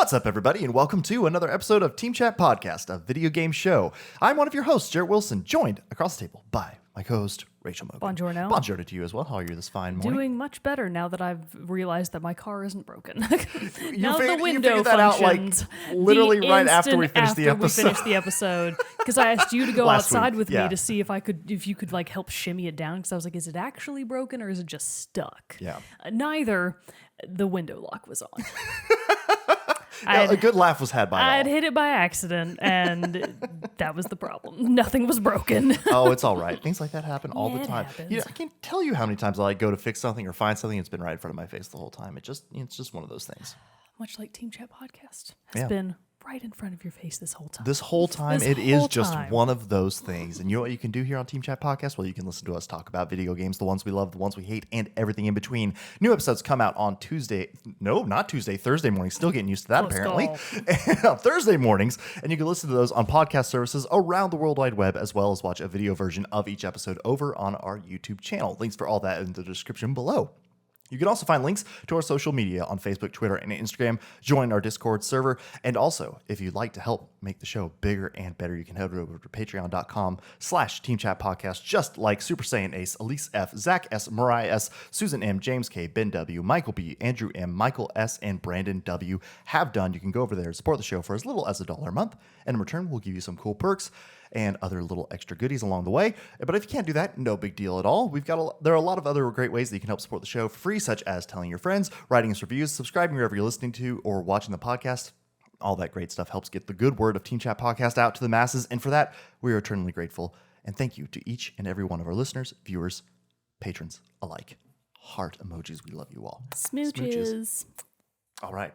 What's up, everybody, and welcome to another episode of Team Chat Podcast, a video game show. I'm one of your hosts, Jerrett Wilson, joined across the table by my co-host, Rachel Mogan. Buongiorno. Buongiorno to you as well. How are you this fine morning? Doing much better now that I've realized that my car isn't broken. Now figured, the window you figured that out, like, literally right after we finished the episode. Because I asked you to go outside with yeah. me to see if you could like help shimmy it down. Because I was like, is it actually broken or is it just stuck? Yeah. Neither. The window lock was on. A good laugh was had by all. I'd hit it by accident, and that was the problem. Nothing was broken. Oh, it's all right. Things like that happen all the time. Happens. You know, I can't tell you how many times I like go to fix something or find something that's been right in front of my face the whole time. It's just one of those things. Much like Team Chat Podcast has been right in front of your face this whole time. This whole time, it is just one of those things. And you know what you can do here on Team Chat Podcast? Well, you can listen to us talk about video games, the ones we love, the ones we hate, and everything in between. New episodes come out on Thursday mornings. Still getting used to that, apparently. On Thursday mornings. And you can listen to those on podcast services around the World Wide Web, as well as watch a video version of each episode over on our YouTube channel. Links for all that in the description below. You can also find links to our social media on Facebook, Twitter, and Instagram. Join our Discord server. And also, if you'd like to help make the show bigger and better, you can head over to patreon.com/teamchatpodcast, just like Super Saiyan Ace, Elise F, Zach S, Mariah S, Susan M, James K, Ben W, Michael B, Andrew M, Michael S, and Brandon W have done. You can go over there and support the show for as little as $1 a month. And in return, we'll give you some cool perks and other little extra goodies along the way. But if you can't do that, no big deal at all. There are a lot of other great ways that you can help support the show for free, such as telling your friends, writing us reviews, subscribing wherever you're listening to or watching the podcast. All that great stuff helps get the good word of Team Chat Podcast out to the masses. And for that, we are eternally grateful. And thank you to each and every one of our listeners, viewers, patrons alike. Heart emojis. We love you all. Smooches. All right.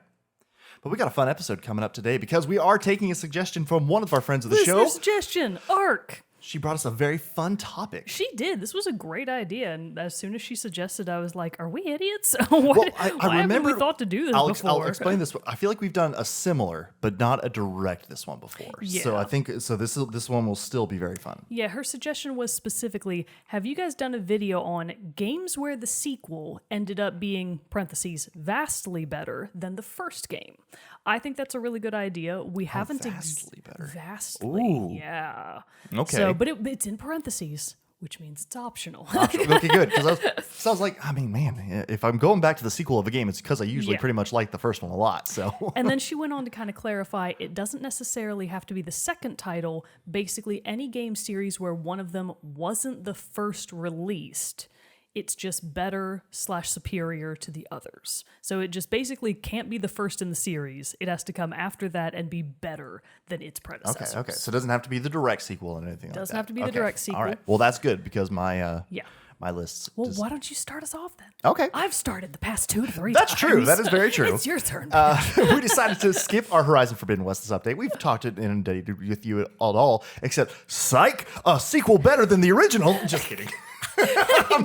But we got a fun episode coming up today because we are taking a suggestion from one of our friends of the show. Suggestion, Ark. She brought us a very fun topic. She did. This was a great idea. And as soon as she suggested, I was like, are we idiots? I Why remember haven't we thought to do this before? I'll explain this. I feel like we've done a similar, but not a direct this one before. Yeah. So I think this one will still be very fun. Yeah, her suggestion was specifically, have you guys done a video on games where the sequel ended up being, parentheses, vastly better than the first game? I think that's a really good idea. We haven't vastly better. Vastly, Ooh. yeah. Okay. So, but it's in parentheses, which means it's optional. Okay, good. Because I was like, I mean, man, if I'm going back to the sequel of a game, it's because I usually pretty much like the first one a lot. So. And then she went on to kind of clarify, it doesn't necessarily have to be the second title. Basically, any game series where one of them wasn't the first released, it's just better / superior to the others. So it just basically can't be the first in the series. It has to come after that and be better than its predecessors. Okay. So it doesn't have to be the direct sequel and anything like that. Doesn't have to be the direct sequel. All right. Well, that's good because my lists. Well, why don't you start us off then? Okay. I've started the past 2 to 3 That's times. true. That is very true. It's your turn. We decided to skip our Horizon Forbidden West this update. We've talked it inundated with you at all, except psych, a sequel better than the original. Just kidding.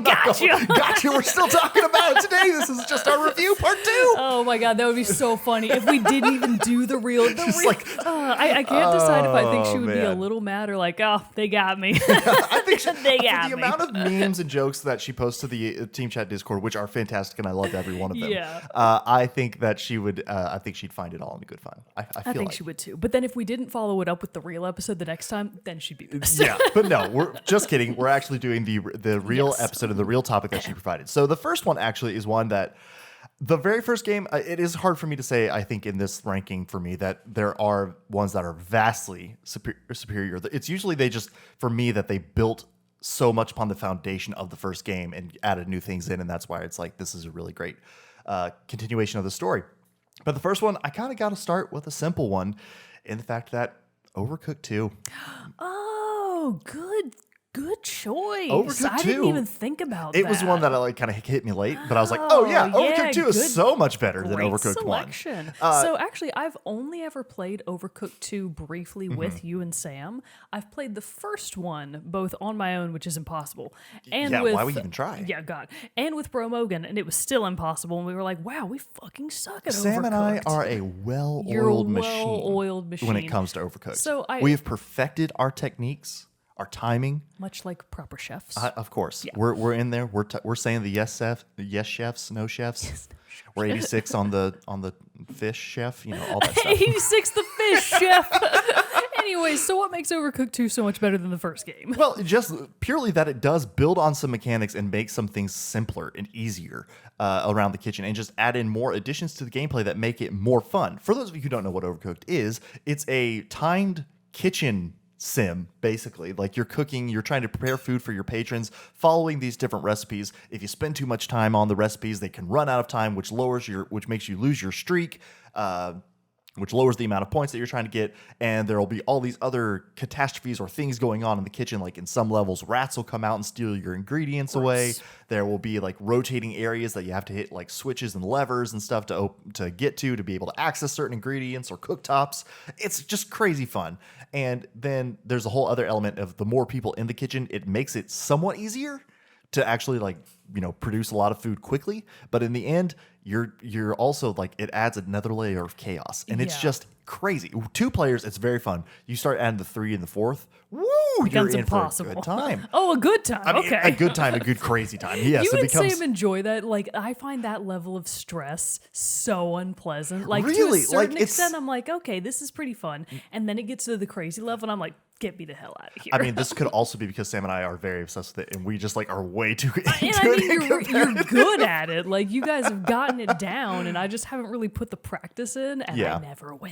Gotcha. We're still talking about it today. This is just our review part 2. Oh my god, that would be so funny if we didn't even do the real. I can't decide if I think she would be a little mad or like, oh, they got me. I think they got the me. amount of memes and jokes that she posts to the Team Chat Discord, which are fantastic, and I loved every one of them. Yeah. I think that she would. I think she'd find it all in good fun. I feel like she would too. But then if we didn't follow it up with the real episode the next time, then she'd be pissed. Yeah, but no, we're just kidding. We're actually doing the real episode of the real topic that she provided. So the first one actually is one that the very first game, it is hard for me to say, I think, in this ranking for me, that there are ones that are vastly superior. It's usually for me, that they built so much upon the foundation of the first game and added new things in, and that's why it's like, this is a really great continuation of the story. But the first one, I kind of got to start with a simple one in the fact that Overcooked 2. Oh, good choice. Overcooked I 2. didn't even think about that. It was one that kind of hit me late, but I was like, Overcooked 2 is so much better than Overcooked selection. 1. So actually, I've only ever played Overcooked 2 briefly with you and Sam. I've played the first one both on my own, which is impossible. And why would you even try? Yeah, God. And with Bro Mogan, and it was still impossible. And we were like, wow, we fucking suck at Overcooked. Sam and I are a well-oiled machine when it comes to Overcooked. So we have perfected our techniques, our timing, much like proper chefs. of course, we're in there. We're saying the yes chefs, no chefs. We're 86 on the fish chef, all that stuff. 86 the fish chef. Anyway, so what makes Overcooked 2 so much better than the first game? Well, just purely that it does build on some mechanics and make some things simpler and easier around the kitchen, and just add in more additions to the gameplay that make it more fun. For those of you who don't know what Overcooked is, it's a timed kitchen sim, basically. Like you're cooking, you're trying to prepare food for your patrons, following these different recipes. If you spend too much time on the recipes, they can run out of time, which makes you lose your streak. Which lowers the amount of points that you're trying to get, and there will be all these other catastrophes or things going on in the kitchen. Like in some levels, rats will come out and steal your ingredients away. There will be like rotating areas that you have to hit like switches and levers and stuff to get to be able to access certain ingredients or cooktops. It's just crazy fun. And then there's a whole other element of the more people in the kitchen, it makes it somewhat easier to actually produce a lot of food quickly. But in the end, you're also like, it adds another layer of chaos, and it's just crazy. 2 players, it's very fun. You start adding the 3 and the 4th, woo, you're in impossible. for a good time. Oh, a good time. I mean, okay. a good time, a good crazy time. Yes, you it and becomes. Sam enjoy that. Like, I find that level of stress so unpleasant. Like, Really? to a certain Like, extent, I'm like, okay, this is pretty fun. And then it gets to the crazy level, and I'm like, get me the hell out of here. I mean, this could also be because Sam and I are very obsessed with it, and we just are way too into and I mean, you're good at it. Like, you guys have gotten it down, and I just haven't really put the practice in, and I never will.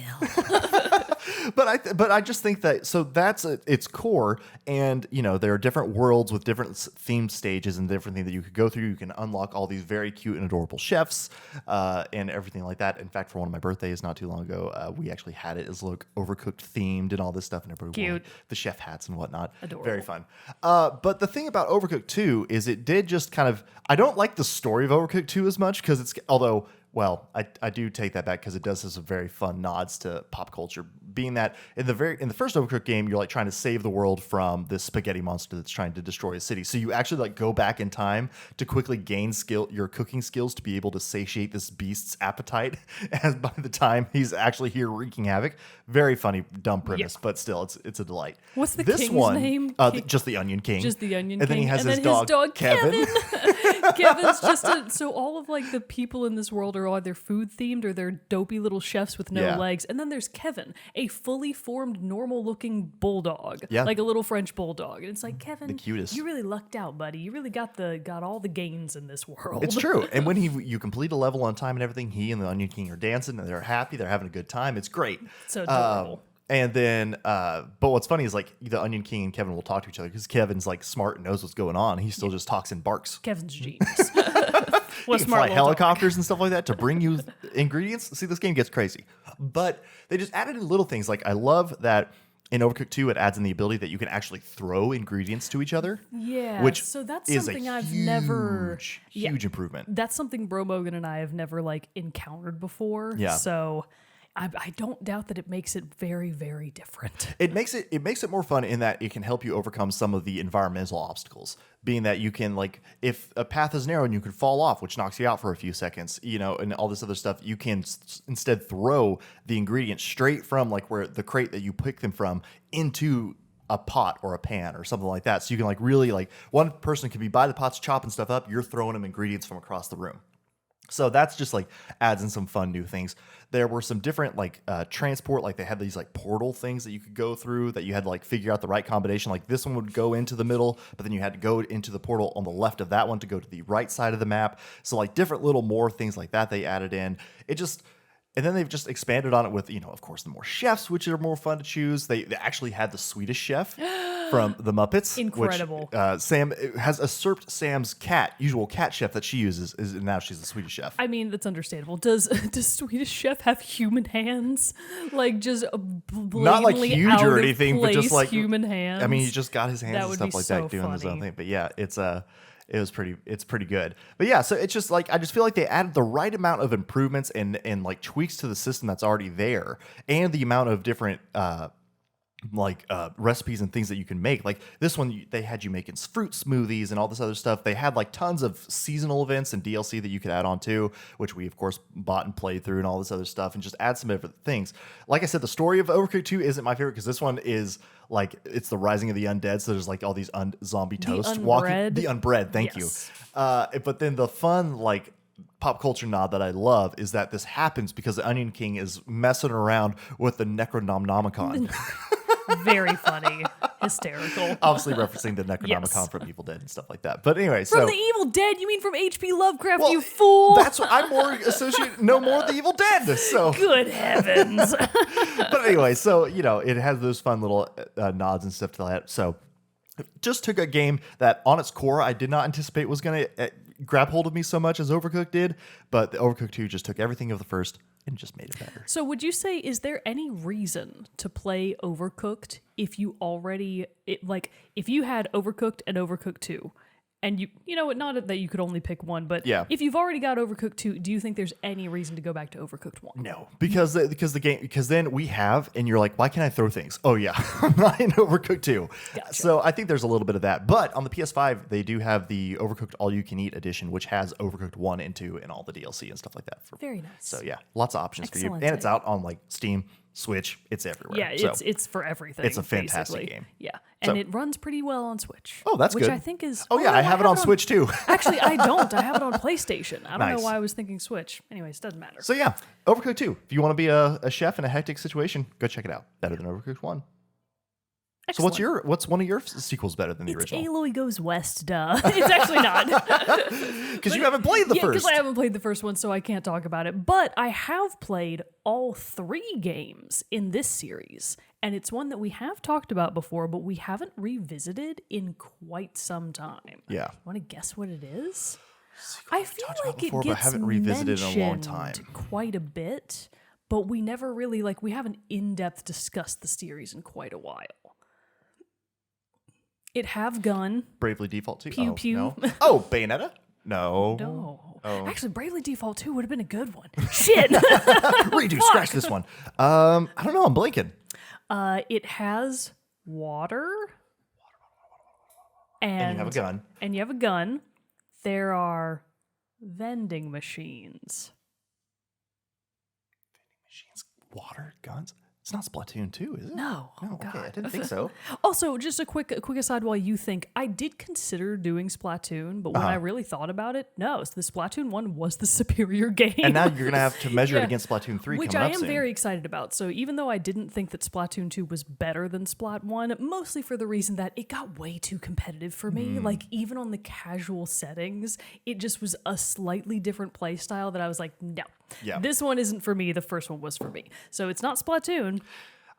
But I just think that, so that's its core, and there are different worlds with different themed stages and different things that you could go through. You can unlock all these very cute and adorable chefs and everything like that. In fact, for one of my birthdays not too long ago, we actually had it as Overcooked themed and all this stuff, and everybody wore the chef hats and whatnot. Adorable. Very fun. But the thing about Overcooked 2 is it did just kind of, I don't like the story of Overcooked 2 as much, because it's, although, well, I do take that back, because it does have some very fun nods to pop culture, being that in the first Overcooked game, you're trying to save the world from this spaghetti monster that's trying to destroy a city. So you actually go back in time to quickly gain your cooking skills to be able to satiate this beast's appetite, as by the time he's actually here wreaking havoc. Very funny, dumb premise, but still, it's a delight. What's the this king's one, name? Just the Onion King. Just the Onion King. And then he has and his then dog Kevin. Kevin's just so all of the people in this world are either food themed or they're dopey little chefs with no legs. And then there's Kevin, a fully formed, normal looking bulldog, like a little French bulldog. And it's like, Kevin, the cutest. You really lucked out, buddy. You really got all the gains in this world. It's true. And when you complete a level on time and everything, he and the Onion King are dancing and they're happy. They're having a good time. It's great. So adorable. And then, but what's funny is the Onion King and Kevin will talk to each other, because Kevin's smart and knows what's going on. He still just talks and barks. Kevin's genius. He can fly helicopters and stuff like that to bring you ingredients. See, this game gets crazy. But they just added in little things. Like, I love that in Overcooked 2, it adds in the ability that you can actually throw ingredients to each other. Yeah. Which so that's is something a I've never... huge improvement. That's something Bro Mogan and I have never encountered before. Yeah. So I don't doubt that it makes it very, very different. It makes it more fun in that it can help you overcome some of the environmental obstacles. Being that you can, if a path is narrow and you can fall off, which knocks you out for a few seconds, and all this other stuff, you can instead throw the ingredients straight from where the crate that you pick them from into a pot or a pan or something like that. So you can really one person could be by the pots chopping stuff up. You're throwing them ingredients from across the room. So that's just adds in some fun new things. There were some different transport, they had these portal things that you could go through that you had to figure out the right combination. This one would go into the middle, but then you had to go into the portal on the left of that one to go to the right side of the map. So different little more things like that they added in. And then they've just expanded on it with, of course, the more chefs, which are more fun to choose. They actually had the Swedish chef from the Muppets. Incredible. Which, Sam has usurped Sam's usual cat chef that she uses, and now she's the Swedish chef. I mean, that's understandable. Does Swedish chef have human hands? Just not huge or anything, but just human hands. I mean, he just got his hands That and would stuff be like so that, doing his own funny. thing. But yeah, it's pretty good. But yeah, so it's just I just feel like they added the right amount of improvements and tweaks to the system that's already there, and the amount of different recipes and things that you can make. This one, they had you making fruit smoothies and all this other stuff. They had tons of seasonal events and DLC that you could add on to, which we of course bought and played through and all this other stuff, and just add some different things. Like I said, the story of Overcooked 2 isn't my favorite, because this one is it's the rising of the undead. So there's all these zombie toast walking. The unbred, thank you. But then the fun pop culture nod that I love is that this happens because the Onion King is messing around with the Necronomicon. Very funny. Hysterical. Obviously referencing the Necronomicon Yes. from Evil Dead and stuff like that. But anyway, From so the Evil Dead? You mean from H.P. Lovecraft, you fool? that's what I'm more associated. No more the Evil Dead. So, Good heavens. but anyway, so it has those fun little nods and stuff to that. So, just took a game that on its core I did not anticipate was going to grab hold of me so much as Overcooked did, but the Overcooked 2 just took everything of the first and just made it better. So would you say, is there any reason to play Overcooked if you already, if you had Overcooked and Overcooked 2, and not that you could only pick one, but Yeah. if you've already got Overcooked 2, do you think there's any reason to go back to Overcooked 1? No, because then we have, and you're like, why can't I throw things? Oh yeah, I'm not in Overcooked 2. Gotcha. So I think there's a little bit of that. But on the PS5, they do have the Overcooked All You Can Eat edition, which has Overcooked 1 and 2 and all the DLC and stuff like that. Very nice. So yeah, lots of options for Excellent. you, and it's out on like Steam, Switch. It's everywhere. Yeah, So- it's for everything. It's a fantastic basically. game. Yeah, and So- it runs pretty well on Switch. Oh, that's which good. I think is. Oh yeah, no, I have it on Switch too. Actually, I don't. I have it on PlayStation. I don't Nice. know why I was thinking Switch. Anyways, doesn't matter. So yeah, Overcooked 2. If you want to be a chef in a hectic situation, go check it out. Better than Overcooked 1. So what's one of your sequels better than the It's original? Aloy Goes West, duh. It's actually not. Because you haven't played the Yeah, first. because I haven't played the first one, so I can't talk about it. But I have played all 3 games in this series, and it's one that we have talked about before, but we haven't revisited in quite some time. Yeah. Want to guess what it is? I feel talked about like before, it but gets haven't revisited in a long mentioned time. quite a bit, but we never really we haven't in-depth discussed the series in quite a while. It have gun. Bravely Default 2. Pew oh, pew. No. Oh, Bayonetta? No. No. Oh. Actually, Bravely Default 2 would have been a good one. Shit. Redo, scratch this one. I don't know. I'm blanking. It has water. And you have a gun. And you have a gun. There are vending machines. Machines, water, guns. It's not Splatoon 2, is it? No. No, Oh, okay. God. I didn't think so. Also, just a quick aside while you think, I did consider doing Splatoon, but when I really thought about it, no, so the Splatoon 1 was the superior game. And now you're going to have to measure it Yeah. against Splatoon 3 Which coming I up am soon. very excited about. So even though I didn't think that Splatoon 2 was better than Splat 1, mostly for the reason that it got way too competitive for me. Like even on the casual settings, it just was a slightly different play style that I was like, no, Yeah. this one isn't for me. The first one was for me. So it's not Splatoon.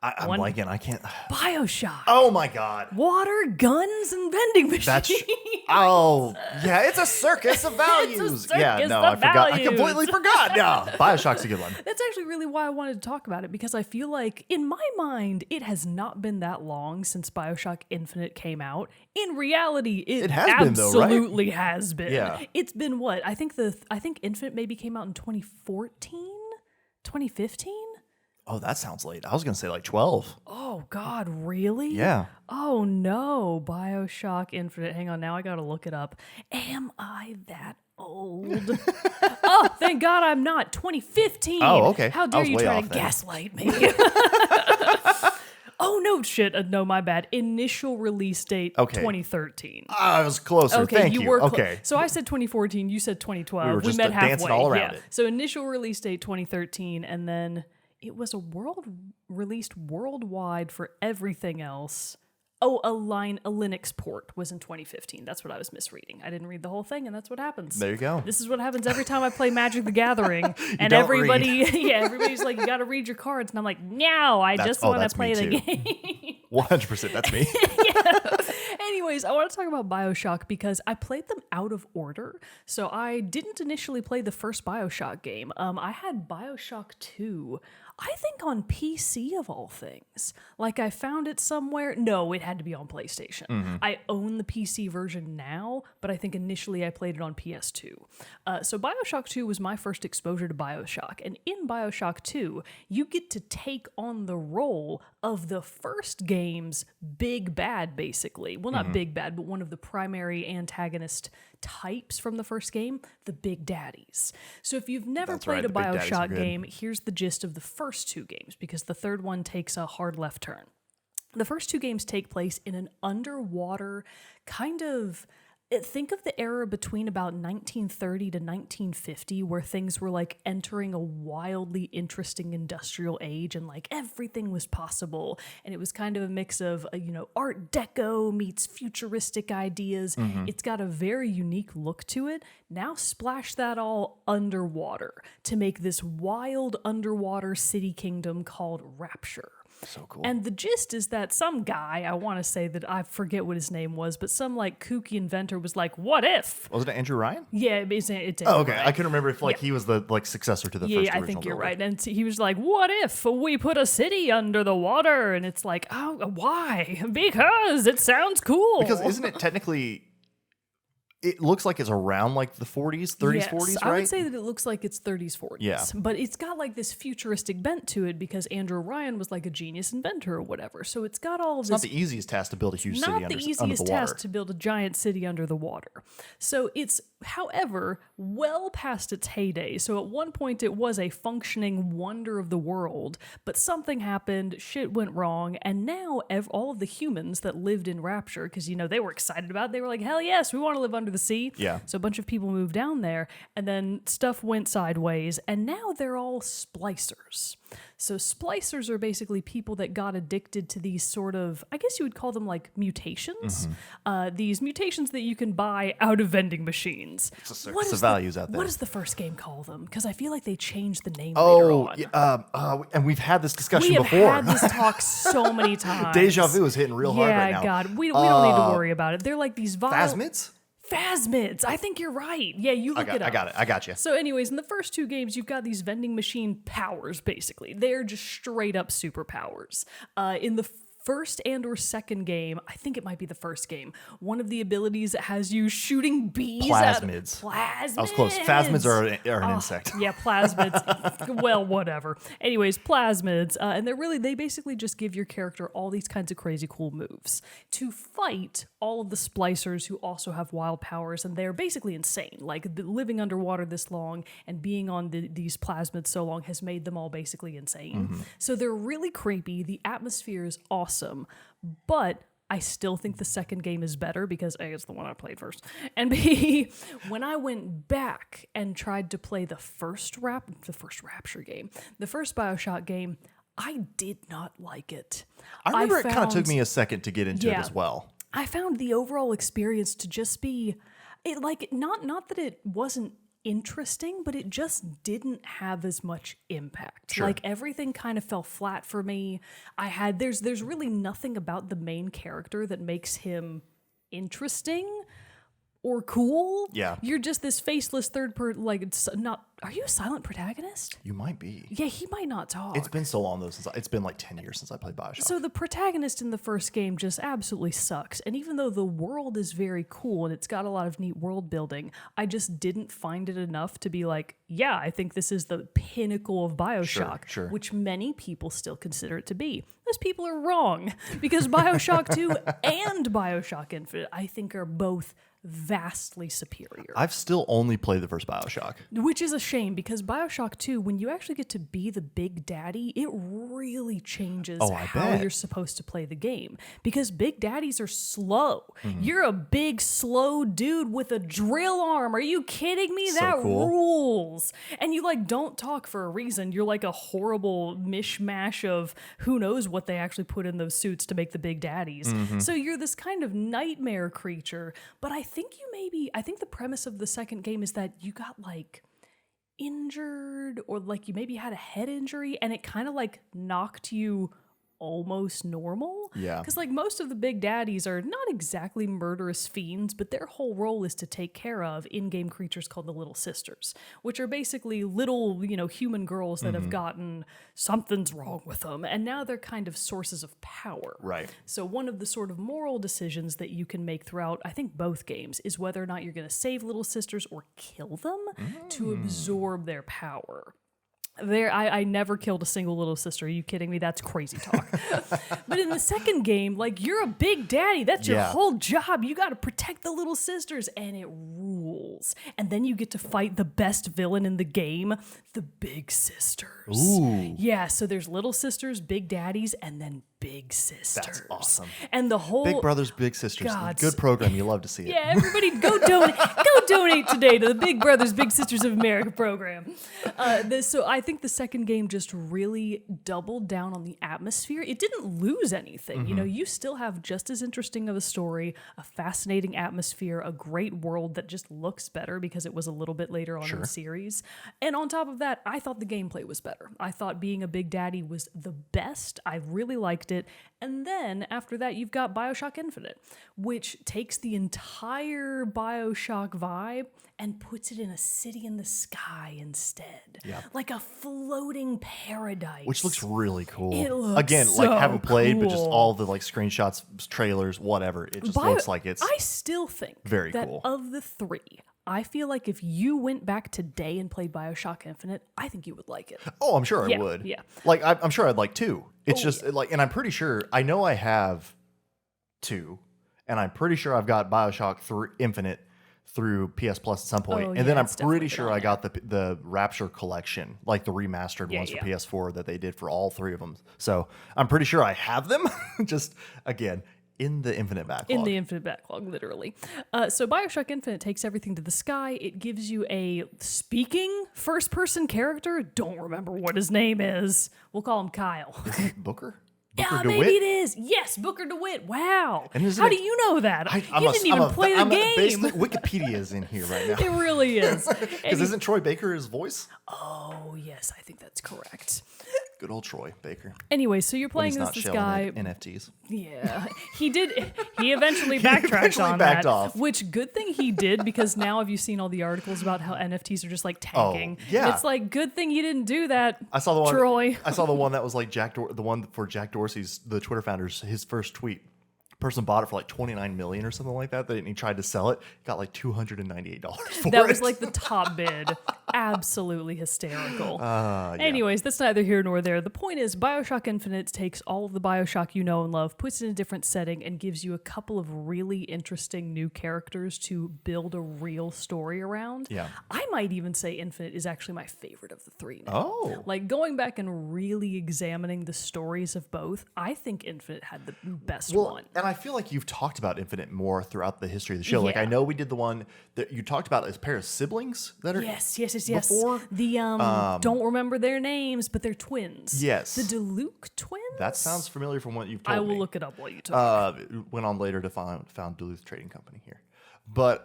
I'm one- blanking. I can't. BioShock. Oh my God. Water, guns, and vending machines. That's. Oh, yeah. It's a circus of values. Yeah, circus no, of I forgot. I values. completely forgot. No, Bioshock's a good one. That's actually really why I wanted to talk about it, because I feel like, in my mind, it has not been that long since BioShock Infinite came out. In reality, it has been, though, right? absolutely has been. Yeah. It's been what? I think Infinite maybe came out in 2014? 2015? Oh, that sounds late. I was going to say like 12. Oh, God, really? Yeah. Oh, no. BioShock Infinite. Hang on, now I gotta look it up. Am I that old? Oh, thank God I'm not. 2015. Oh, okay. How I dare was you way try off to then. gaslight me? Oh, no, shit. No, my bad. Initial release date, Okay. 2013. I was closer. Okay, Thank you you. were Okay. So I said 2014, you said 2012. We were just, met halfway. dancing all around it. So initial release date 2013, and then it was released worldwide for everything else. Oh, a Linux port was in 2015. That's what I was misreading. I didn't read the whole thing, and that's what happens. There you go. This is what happens every time I play Magic the Gathering, and don't everybody's like, you got to read your cards, and I'm like, no, I just want to that's play me the too. game. 100%. That's me. Anyways, I want to talk about BioShock because I played them out of order. So I didn't initially play the first BioShock game. I had BioShock 2, I think on PC of all things. Like I found it somewhere. No, it had to be on PlayStation. I own the PC version now, but I think initially I played it on PS2. So BioShock 2 was my first exposure to BioShock. And in BioShock 2, you get to take on the role of the first game's big bad, basically. Well, not big bad, but one of the primary antagonist types from the first game, the Big Daddies. So if you've never That's played right, a the Big Daddies are BioShock good. game, here's the gist of the first two games, because the third one takes a hard left turn. The first two games take place in an underwater kind of Think of the era between about 1930 to 1950 where things were like entering a wildly interesting industrial age and like everything was possible. And it was kind of a mix of, Art Deco meets futuristic ideas. It's got a very unique look to it. Now splash that all underwater to make this wild underwater city kingdom called Rapture. So cool. And the gist is that some guy, I want to say that I forget what his name was, but some like kooky inventor was like, what if? Was it Andrew Ryan? Yeah, it's Andrew Okay. Ryan. I couldn't remember if he was the successor to the first original I think you're builder. right. And he was like, what if we put a city under the water? And it's like, oh, why? Because it sounds cool. Because isn't it technically... It looks like it's around like the 40s, 30s, Yes, 40s, right? I would say that it looks like it's 30s, 40s. Yeah. But it's got like this futuristic bent to it because Andrew Ryan was like a genius inventor or whatever. So it's got all of It's this. not the easiest task to build a huge city under the water. Not the easiest task to build a giant city under the water. So it's, however, well past its heyday. So at one point it was a functioning wonder of the world, but something happened, shit went wrong, and now all of the humans that lived in Rapture, because, they were excited about it, they were like, hell yes, we want to live under the sea. Yeah. So a bunch of people moved down there, and then stuff went sideways, and now they're all splicers. So splicers are basically people that got addicted to these sort of, I guess you would call them like mutations. These mutations that you can buy out of vending machines. It's the values out there. What does the first game call them? Because I feel like they changed the name later on. Yeah, and we've had this discussion We have before. had this talk so many times. Deja vu is hitting real hard right now. Yeah, God. We don't need to worry about it. They're like these Phasmids? Phasmids. I think you're right. Yeah, you look it up. I got it. I got you. So anyways, in the first two games, you've got these vending machine powers, basically. They're just straight up superpowers. In the first and or second game, I think it might be the first game, one of the abilities has you shooting bees Plasmids. Plasmids. I was close. Phasmids are an insect. Yeah, plasmids. Well, whatever. Anyways, plasmids. And they basically just give your character all these kinds of crazy cool moves to fight all of the splicers who also have wild powers, and they're basically insane. Like, living underwater this long and being on these plasmids so long has made them all basically insane. So they're really creepy. The atmosphere is awesome, but I still think the second game is better because A, it's the one I played first, and B, when I went back and tried to play the first Rapture game, the first BioShock game, I did not like it. I remember it kind of took me a second to get into it as well. I found the overall experience to just be, not that it wasn't interesting, but it just didn't have as much impact. Sure. Like, everything kind of fell flat for me. There's really nothing about the main character that makes him interesting or cool. Yeah. You're just this faceless third person, are you a silent protagonist? You might be. Yeah, he might not talk. It's been so long though it's been like 10 years since I played BioShock. So the protagonist in the first game just absolutely sucks. And even though the world is very cool and it's got a lot of neat world building, I just didn't find it enough to be like, yeah, I think this is the pinnacle of BioShock, Sure. which many people still consider it to be. Those people are wrong because BioShock 2 and BioShock Infinite, I think, are both vastly superior. I've still only played the first BioShock. Which is a shame because BioShock 2, when you actually get to be the big daddy, it really changes how bet. you're supposed to play the game. Because big daddies are slow. You're a big, slow dude with a drill arm. Are you kidding me? So That cool. rules. And you don't talk for a reason. You're like a horrible mishmash of who knows what they actually put in those suits to make the big daddies. So you're this kind of nightmare creature. But I think the premise of the second game is that you got injured or you maybe had a head injury and it kind of knocked you almost normal. Yeah. Because most of the big daddies are not exactly murderous fiends, but their whole role is to take care of in-game creatures called the Little Sisters, which are basically little, human girls that have gotten something's wrong with them. And now they're kind of sources of power. Right. So one of the sort of moral decisions that you can make throughout, I think, both games is whether or not you're going to save Little Sisters or kill them to absorb their power. I never killed a single Little Sister. Are you kidding me? That's crazy talk. But in the second game, you're a big daddy. That's your whole job. You got to protect the Little Sisters, and it rules. And then you get to fight the best villain in the game, the Big Sisters. Ooh. Yeah, so there's Little Sisters, Big Daddies, and then Big Sisters. That's awesome. And the whole Big Brothers, Big Sisters. God, Good program. You love to see it. yeah, everybody go donate. Go donate today to the Big Brothers Big Sisters of America program. So I think the second game just really doubled down on the atmosphere. It didn't lose anything. You know, you still have just as interesting of a story, a fascinating atmosphere, a great world that just looks better because it was a little bit later on in the series. And on top of that, I thought the gameplay was better. I thought being a Big Daddy was the best. I really liked it. And then after that, you've got BioShock Infinite, which takes the entire BioShock vibe and puts it in a city in the sky instead. Yeah. Like a floating paradise. Which looks really cool. It looks Again, so like haven't played, but just cool. all the like screenshots, trailers, whatever. It just looks like it's I still think very that cool. of the three, I feel like if you went back today and played BioShock Infinite, I think you would like it. Oh, I'm sure Yeah, I would. yeah. Like I'm sure I'd like two. It's Oh, just like, and I'm pretty sure I know I have two, and I'm pretty sure I've got BioShock 3 Infinite through PS Plus at some point. Oh, And yeah, then I'm it's definitely pretty been sure on I got the Rapture collection, like the remastered ones yeah. for PS4 that they did for all three of them. So I'm pretty sure I have them. Just again in the Infinite backlog. In the Infinite backlog, literally. So BioShock Infinite takes everything to the sky. It gives you a speaking first-person character. Don't remember what his name is. We'll call him Kyle. Booker. Yeah, Booker maybe DeWitt? it is. Yes, Booker DeWitt. Wow. And isn't How it- do you know that? I'm You a- didn't even I'm a- play the I'm a- game. Basically, Wikipedia is in here right now. It really is. Because isn't Troy Baker his voice? Oh, yes, I think that's correct. Good old Troy Baker. Anyway, so you're When playing he's as not this shelling guy. NFTs. Yeah, he did. He eventually backtracked eventually on backed that. off. Which good thing he did, because now have you seen all the articles about how NFTs are just like tanking? yeah. It's like good thing you didn't do that. I saw the one. Troy. I saw the one that was like the one for Jack Dorsey's, the Twitter founder's, his first tweet. Person bought it for like 29 million or something like that. And he tried to sell it. Got like $298 for it. That was like the top bid. Absolutely hysterical. Anyways, that's neither here nor there. The point is, BioShock Infinite takes all of the BioShock you know and love, puts it in a different setting, and gives you a couple of really interesting new characters to build a real story around. Yeah. I might even say Infinite is actually my favorite of the three now. Oh. Like going back and really examining the stories of both, I think Infinite had the best one. And I feel like you've talked about Infinite more throughout the history of the show. Like Yeah. I know we did the one that you talked about as a pair of siblings that are Yes. before? The don't remember their names, but they're twins. Yes. The DeLuke twins. That sounds familiar from what you've told I me. will look it up while you talk. Went on later to found Duluth Trading Company here, but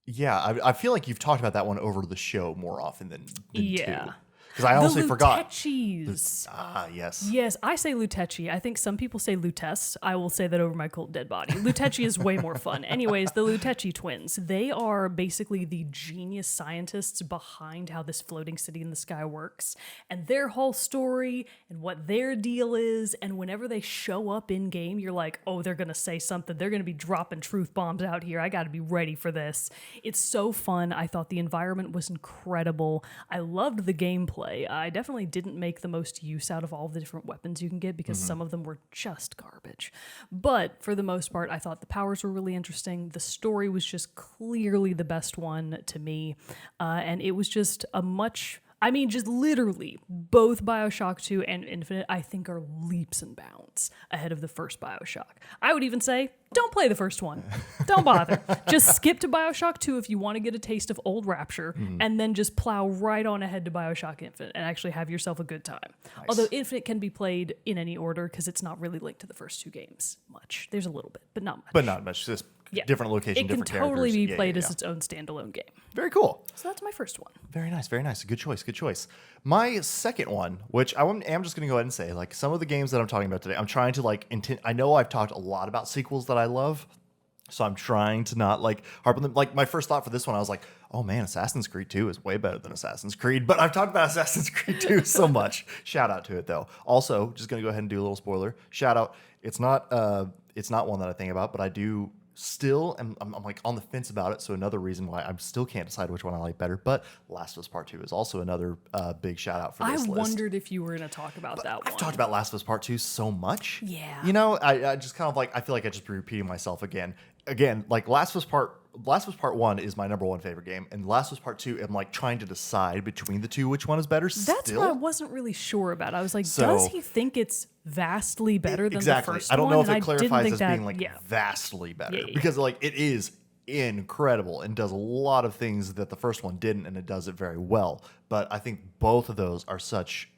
yeah, I feel like you've talked about that one over the show more often than Yeah. two. Because I honestly forgot. Lutechis. Yes. Yes, I say Lutechi. I think some people say Lutess. I will say that over my cold dead body. Lutechi is way more fun. Anyways, the Lutechi twins, they are basically the genius scientists behind how this floating city in the sky works, and their whole story and what their deal is. And whenever they show up in game, you're like, oh, they're going to say something. They're going to be dropping truth bombs out here. I got to be ready for this. It's so fun. I thought the environment was incredible. I loved the gameplay. I definitely didn't make the most use out of all the different weapons you can get because some of them were just garbage. But for the most part, I thought the powers were really interesting. The story was just clearly the best one to me. And it was just just literally both BioShock 2 and Infinite, I think, are leaps and bounds ahead of the first BioShock. I would even say, don't play the first one. Don't bother. Just skip to BioShock 2 if you want to get a taste of old Rapture, and then just plow right on ahead to BioShock Infinite and actually have yourself a good time. Nice. Although Infinite can be played in any order because it's not really linked to the first two games much. There's a little bit, but not much. But not much. Just different location, It can different totally characters. be played Yeah. as its own standalone game. Very cool. So that's my first one. Very nice, very nice. Good choice, good choice. My second one, which I'm just going to go ahead and say, like some of the games that I'm talking about today, I'm trying to I know I've talked a lot about sequels that I love, so I'm trying to not harp on them. Like my first thought for this one, I was like, oh man, Assassin's Creed 2 is way better than Assassin's Creed, but I've talked about Assassin's Creed 2 so much. Shout out to it though. Also, just going to go ahead and do a little spoiler. Shout out. It's not one that I think about, but I do still I'm like on the fence about it, so another reason why I still can't decide which one I like better. But Last of Us Part 2 is also another big shout out for this I list. wondered if you were going to talk about that one. I've talked about Last of Us Part 2 so much. Yeah. You know, I just kind of I feel like I just be repeating myself again. again, like Last of Us Part 1 is my number one favorite game, and Last of Us Part 2, I'm like trying to decide between the two which one is better. That's what I wasn't really sure about. I was like, does he think it's vastly better than the first one? I don't know if And it I clarifies didn't as think being like yeah. vastly better Yeah. because like it is incredible and does a lot of things that the first one didn't, and it does it very well. But I think both of those are such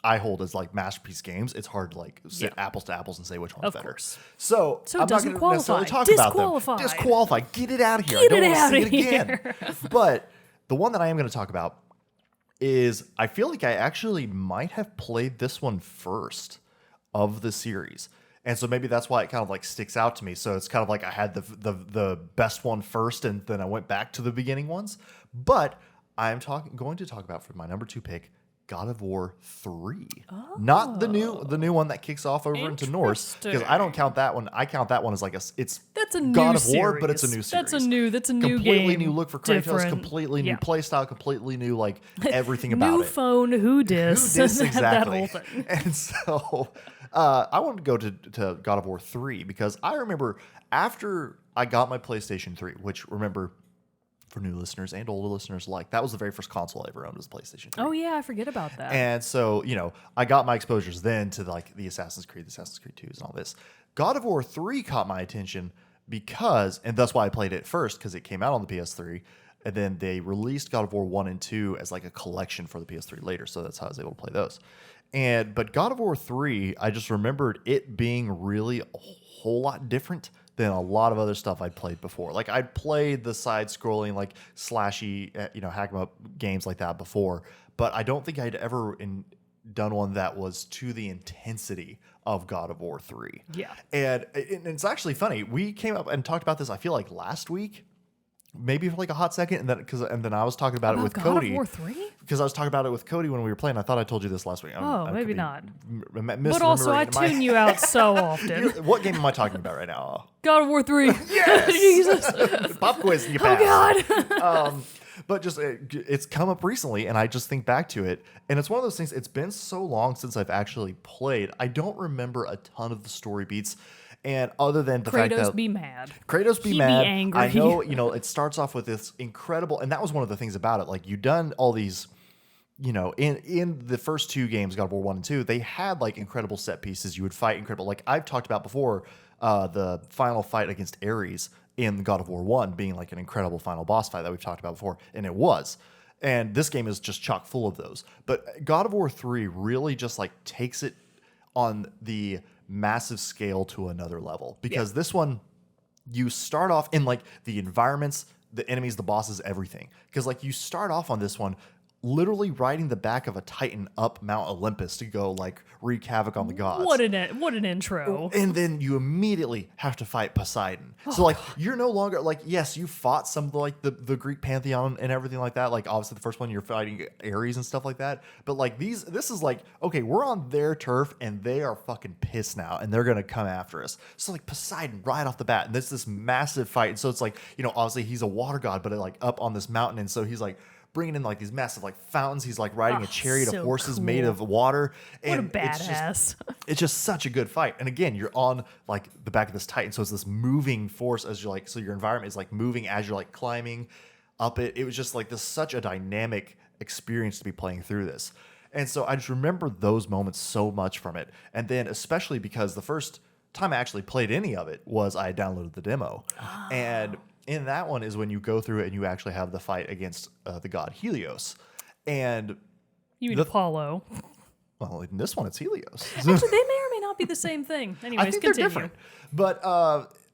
I hold as like masterpiece games. It's hard to like sit apples to apples and say which one's Of better. course. So So it I'm not doesn't going to necessarily talk qualify. about them. Disqualify. Get it out of here. Get I don't it want to outta see it again. here. But the one that I am going to talk about is I feel like I actually might have played this one first of the series. And so maybe that's why it kind of like sticks out to me. So it's kind of like I had the best one first, and then I went back to the beginning ones. But I'm going to talk about for my number 2 pick, God of War 3. Not the new one that kicks off over into Norse, because I don't count that one. I count that one as like that's a new God of War, but it's a new series. That's a new completely game. new look for Kratos, Different. completely new play style, completely new like everything New about it. phone, who dis? Who dis that exactly? whole thing. And so I wanted to go to God of War 3 because I remember after I got my PlayStation 3, which remember for new listeners and older listeners alike, that was the very first console I ever owned was the PlayStation 3. Oh yeah, I forget about that. And so, I got my exposures then to like the Assassin's Creed 2s and all this. God of War 3 caught my attention because, and that's why I played it first, because it came out on the PS3. And then they released God of War 1 and 2 as like a collection for the PS3 later. So that's how I was able to play those. But God of War 3, I just remembered it being really a whole lot different than a lot of other stuff I'd played before. Like I'd played the side-scrolling, like slashy, hack 'em up games like that before, but I don't think I'd ever done one that was to the intensity of God of War 3. Yeah. And it's actually funny. We came up and talked about this, I feel like last week, maybe for like a hot second, and then I was talking about it with God Cody. of War 3? Because I was talking about it with Cody when we were playing. I thought I told you this last week. Oh, maybe not. But also, I tune you out so often. What game am I talking about right now? God of War 3. Yes! Jesus. Pop quiz, you Oh, passed. God. But just it's come up recently, and I just think back to it, and it's one of those things. It's been so long since I've actually played. I don't remember a ton of the story beats, and other than the fact that Kratos be mad. Kratos be He mad. be angry. I know, it starts off with this incredible, and that was one of the things about it. Like you've done all these. In the first 2 games, God of War 1 and 2, they had like incredible set pieces. You would fight incredible. Like I've talked about before, the final fight against Ares in God of War 1 being like an incredible final boss fight that we've talked about before, and it was. And this game is just chock full of those. But God of War 3 really just like takes it on the massive scale to another level, because this one, you start off in like the environments, the enemies, the bosses, everything. Because like you start off on this one literally riding the back of a Titan up Mount Olympus to go like wreak havoc on the gods. What an intro. And then you immediately have to fight Poseidon. So like you're no longer like, yes, you fought some of the, like the Greek pantheon and everything like that. Like obviously the first one you're fighting Ares and stuff like that. But like this is like, okay, we're on their turf and they are fucking pissed now and they're gonna come after us. So like Poseidon right off the bat, and there's this massive fight. And so it's like, obviously he's a water god, but like up on this mountain, and so he's like bringing in like these massive like fountains. He's like riding a chariot of horses made of water. And what a badass. It's just such a good fight. And again, you're on like the back of this Titan. So it's this moving force as you're like, so your environment is like moving as you're like climbing up it. It was just like such a dynamic experience to be playing through this. And so I just remember those moments so much from it. And then especially because the first time I actually played any of it was I downloaded the demo. And in that one is when you go through it and you actually have the fight against the god Helios. And you mean Apollo. Well, in this one, it's Helios. Actually, they may or may not be the same thing. Anyways, I think continue. they're different. But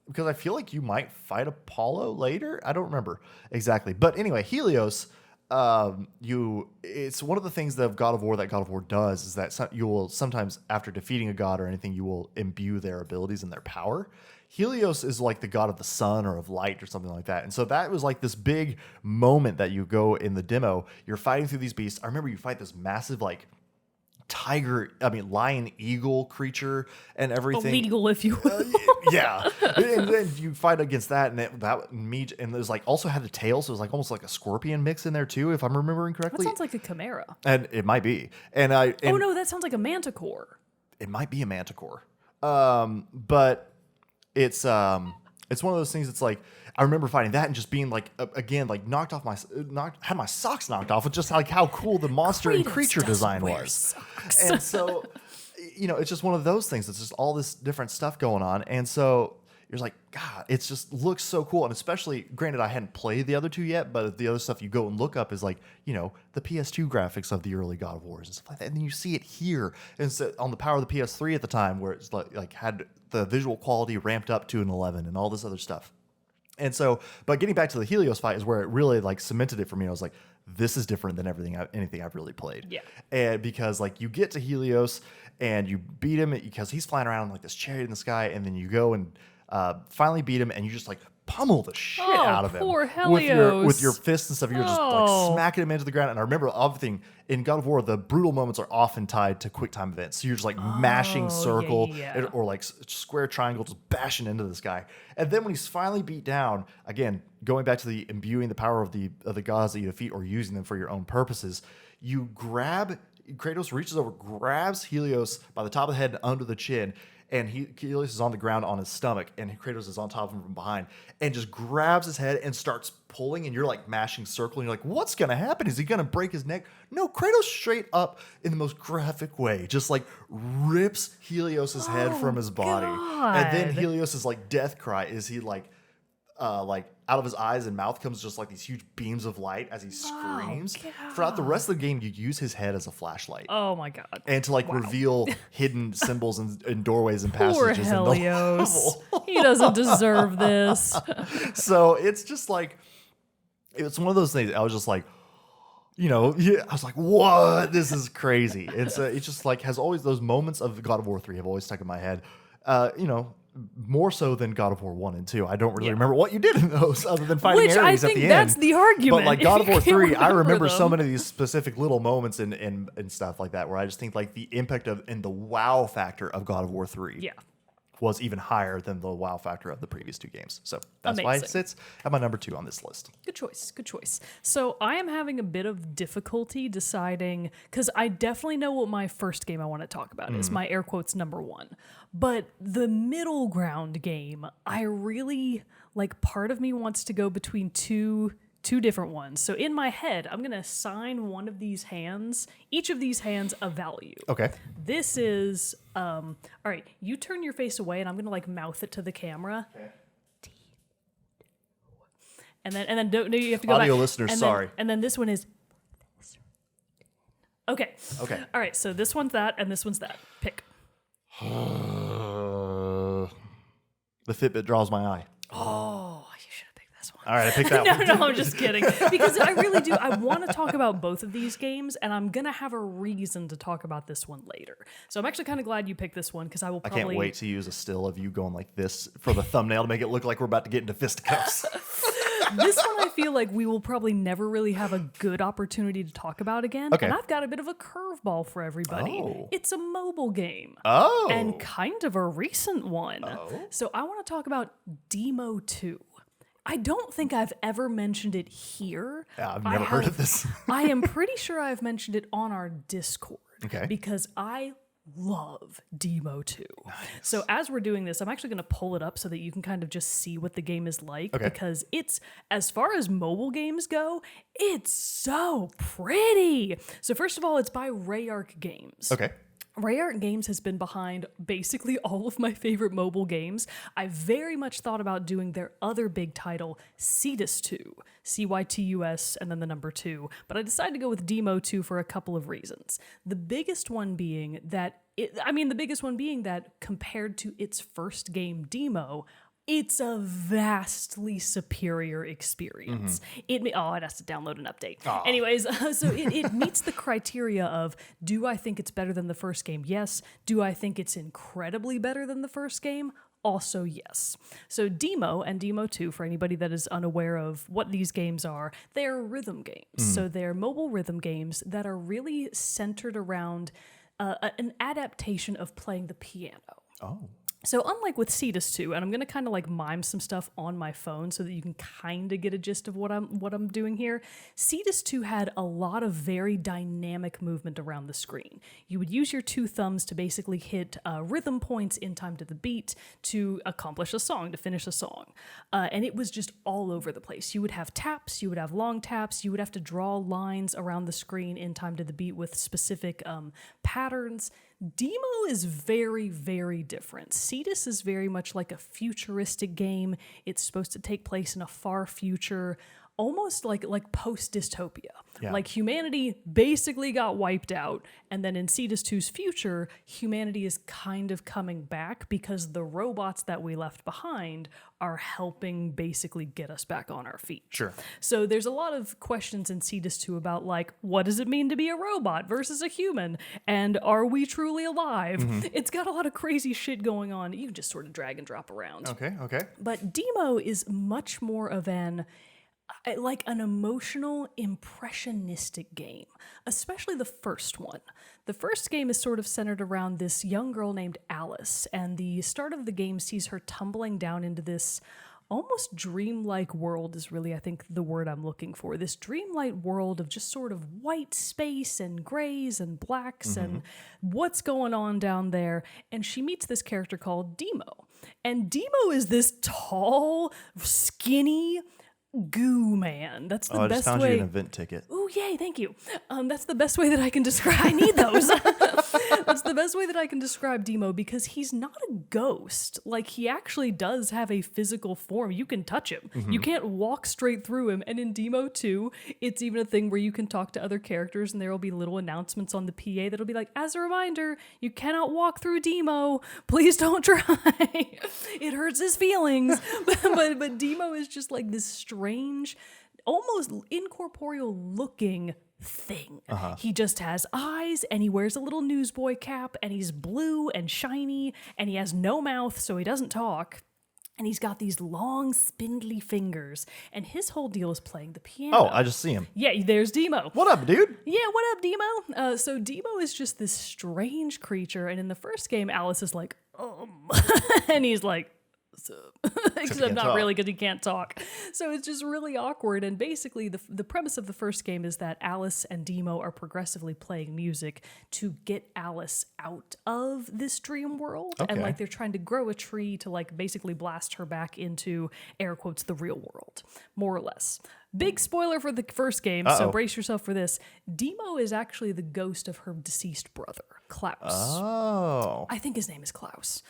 because I feel like you might fight Apollo later. I don't remember exactly. But anyway, Helios, it's one of the things that God of War does is that you will sometimes, after defeating a god or anything, you will imbue their abilities and their power. Helios is like the god of the sun or of light or something like that. And so that was like this big moment that you go in the demo. You're fighting through these beasts. I remember you fight this massive like lion eagle creature and everything. Illegal, if you will. Yeah. And then you fight against that, and and there's like also had a tail, so it was like almost like a scorpion mix in there too, if I'm remembering correctly. That sounds like a chimera. And it might be. Oh no, that sounds like a manticore. It might be a manticore. But it's It's one of those things. It's like I remember fighting that and just being like again like had my socks knocked off with just like how cool the monster and Kratos creature doesn't design wear was. socks. And so it's just one of those things. It's just all this different stuff going on, and so you're like, God, it just looks so cool. And especially, granted, I hadn't played the other two yet, but the other stuff you go and look up is like, the PS2 graphics of the early God of Wars and stuff like that. And then you see it here. And so on the power of the PS3 at the time, where it's like had the visual quality ramped up to an 11 and all this other stuff. And so, but getting back to the Helios fight is where it really like cemented it for me. I was like, this is different than anything I've really played. Yeah. And because like you get to Helios and you beat him because he's flying around like this chariot in the sky, and then you go and finally beat him, and you just like pummel the shit out of him poor Helios. with your fists and stuff. You're just like smacking him into the ground. And I remember everything in God of War, the brutal moments are often tied to quick time events. So you're just like mashing circle or like square triangle, just bashing into this guy. And then when he's finally beat down, again, going back to the imbuing the power of the gods that you defeat or using them for your own purposes, you grab Kratos reaches over, grabs Helios by the top of the head and under the chin, and Helios is on the ground on his stomach, and Kratos is on top of him from behind, and just grabs his head and starts pulling, and you're like mashing circle, and you're like, what's gonna happen? Is he gonna break his neck? No, Kratos straight up in the most graphic way just like rips Helios's head from his body. And then Helios's like death cry is he like out of his eyes and mouth comes just like these huge beams of light as he screams. Throughout the rest of the game, you use his head as a flashlight. Oh my God. And to like reveal hidden symbols and doorways and passages Poor in the Helios. level. He doesn't deserve this. So it's just like, it's one of those things. I was just like, I was like, what? This is crazy. It's just like has always those moments of God of War 3 have always stuck in my head. More so than God of War 1 and 2. I don't really remember what you did in those other than fighting Which Ares I at think the that's end. the argument. But like God of War 3, I remember so them. many of these specific little moments and stuff like that where I just think like the impact of and the wow factor of God of War 3 was even higher than the wow factor of the previous two games. So that's why it sits at my number 2 on this list. Good choice. Good choice. So I am having a bit of difficulty deciding, because I definitely know what my first game I want to talk about is, my air quotes number 1. But the middle ground game, I really, like, part of me wants to go between two different ones. So in my head, I'm going to assign one of these hands, each of these hands a value. Okay. This is, all right, you turn your face away and I'm going to like mouth it to the camera. Okay. And then no, you have to go Audio back. listeners, and sorry. And then this one is, okay. Okay. All right, so this one's that and this one's that. Pick. The Fitbit draws my eye. Oh, you should have picked this one. All right, I picked that one. No, I'm just kidding. Because I really do. I want to talk about both of these games, and I'm going to have a reason to talk about this one later. So I'm actually kind of glad you picked this one, because I will probably... I can't wait to use a still of you going like this for the thumbnail to make it look like we're about to get into fisticuffs. This one I feel like we will probably never really have a good opportunity to talk about again. Okay. And I've got a bit of a curveball for everybody. Oh. It's a mobile game. Oh. And kind of a recent one. Oh. So I want to talk about Demo 2. I don't think I've ever mentioned it here. Yeah, I've never heard of this. I am pretty sure I've mentioned it on our Discord. Okay. Because I love Demo 2. Nice. So as we're doing this, I'm actually going to pull it up so that you can kind of just see what the game is like. Okay. Because it's, as far as mobile games go, it's so pretty. So first of all, it's by Rayark Games. Okay. Rayark Games has been behind basically all of my favorite mobile games. I very much thought about doing their other big title, Cetus 2, Cytus, and then the number 2, but I decided to go with Demo 2 for a couple of reasons. The biggest one being that compared to its first game, Demo, it's a vastly superior experience. Mm-hmm. It has to download an update. Oh. Anyways, so it meets the criteria of, do I think it's better than the first game? Yes. Do I think it's incredibly better than the first game? Also, yes. So Demo and Demo 2, for anybody that is unaware of what these games are, they're rhythm games. So they're mobile rhythm games that are really centered around an adaptation of playing the piano. Oh. So unlike with Cetus 2, and I'm going to kind of like mime some stuff on my phone so that you can kind of get a gist of what I'm doing here. Cetus 2 had a lot of very dynamic movement around the screen. You would use your two thumbs to basically hit rhythm points in time to the beat to accomplish a song, to finish a song. And it was just all over the place. You would have taps, you would have long taps, you would have to draw lines around the screen in time to the beat with specific patterns. Demo is very, very different. Cetus is very much like a futuristic game. It's supposed to take place in a far future, almost like post-dystopia. Yeah. Like humanity basically got wiped out, and then in Cetus 2's future, humanity is kind of coming back because the robots that we left behind are helping basically get us back on our feet. Sure. So there's a lot of questions in Cetus 2 about like, what does it mean to be a robot versus a human? And are we truly alive? Mm-hmm. It's got a lot of crazy shit going on. You can just sort of drag and drop around. Okay. But Demo is much more of an emotional, impressionistic game, especially the first one. The first game is sort of centered around this young girl named Alice, and the start of the game sees her tumbling down into this almost dreamlike world is really, I think, the word I'm looking for. This dreamlike world of just sort of white space and grays and blacks and what's going on down there. And she meets this character called Demo. And Demo is this tall, skinny goo man. That's the I best just found way. you an event ticket. Oh, yay, thank you. That's the best way that I can describe. I need those. That's the best way that I can describe Demo because he's not a ghost. Like, he actually does have a physical form. You can touch him. You can't walk straight through him. And in Demo 2, it's even a thing where you can talk to other characters and there will be little announcements on the PA that'll be like, as a reminder, you cannot walk through Demo. Please don't try. It hurts his feelings. but Demo is just like this strange, almost incorporeal looking thing. He just has eyes and he wears a little newsboy cap and he's blue and shiny and he has no mouth so he doesn't talk. And he's got these long, spindly fingers. And his whole deal is playing the piano. Oh, I just see him. Yeah, there's Demo. What up, dude? Yeah, what up, Demo? So Demo is just this strange creature. And in the first game, Alice is like, and he's like, except not really because he can't talk. So it's just really awkward. And basically the premise of the first game is that Alice and Demo are progressively playing music to get Alice out of this dream world. Okay. And like they're trying to grow a tree to like basically blast her back into, air quotes, the real world, more or less. Big spoiler for the first game, so brace yourself for this. Demo is actually the ghost of her deceased brother, Klaus. Oh. I think his name is Klaus.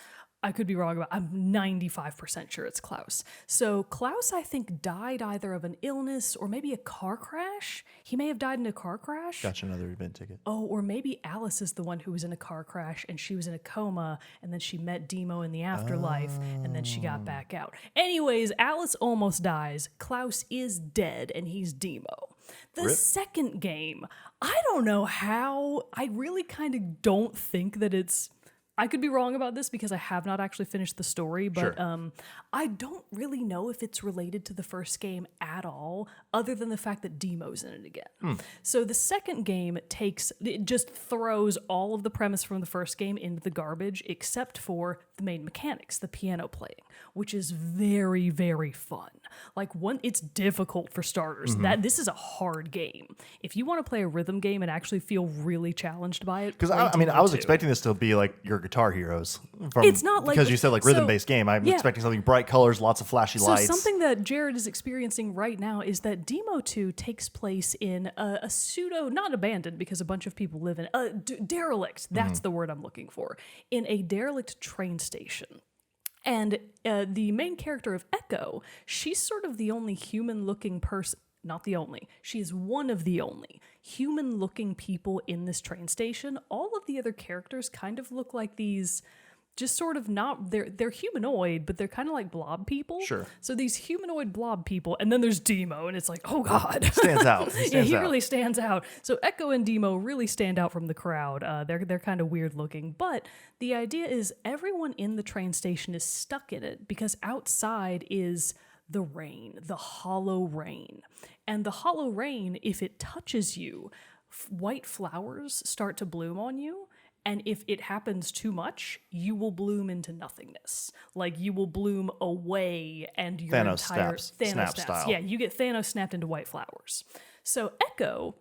I could be wrong about I'm 95% sure it's Klaus. So Klaus, I think, died either of an illness or maybe a car crash. He may have died in a car crash. Gotcha, another event ticket. Oh, or maybe Alice is the one who was in a car crash and she was in a coma and then she met Demo in the afterlife and then she got back out. Anyways, Alice almost dies. Klaus is dead and he's Demo. The second game, I don't know how. I really kind of don't think that it's... I could be wrong about this because I have not actually finished the story, but I don't really know if it's related to the first game at all, other than the fact that Demo's in it again. So the second game it just throws all of the premise from the first game into the garbage, except for the main mechanics, the piano playing, which is very, very fun. Like it's difficult for starters. This is a hard game. If you want to play a rhythm game and actually feel really challenged by it, because I was expecting this to be like your Guitar Heroes. It's not like because you said like rhythm-based game. I'm expecting something bright colors, lots of flashy lights. So something that Jerrett is experiencing right now is that Demo 2 takes place in a pseudo, not abandoned because a bunch of people live in derelict. That's the word I'm looking for. In a derelict train station. And the main character of Echo, she's sort of the only human-looking person. Not the only. She is one of the only human-looking people in this train station. All of the other characters kind of look like these, just sort of not, they're humanoid, but they're kind of like blob people. Sure. So these humanoid blob people, and then there's Demo, and it's like, oh God. Stands out. He really stands out. So Echo and Demo really stand out from the crowd. They're kind of weird looking, but the idea is everyone in the train station is stuck in it because outside is the rain, the hollow rain. And the hollow rain, if it touches you, white flowers start to bloom on you. And if it happens too much, you will bloom into nothingness. Like you will bloom away and your Thanos entire snap style. Yeah, you get Thanos snapped into white flowers. So Echo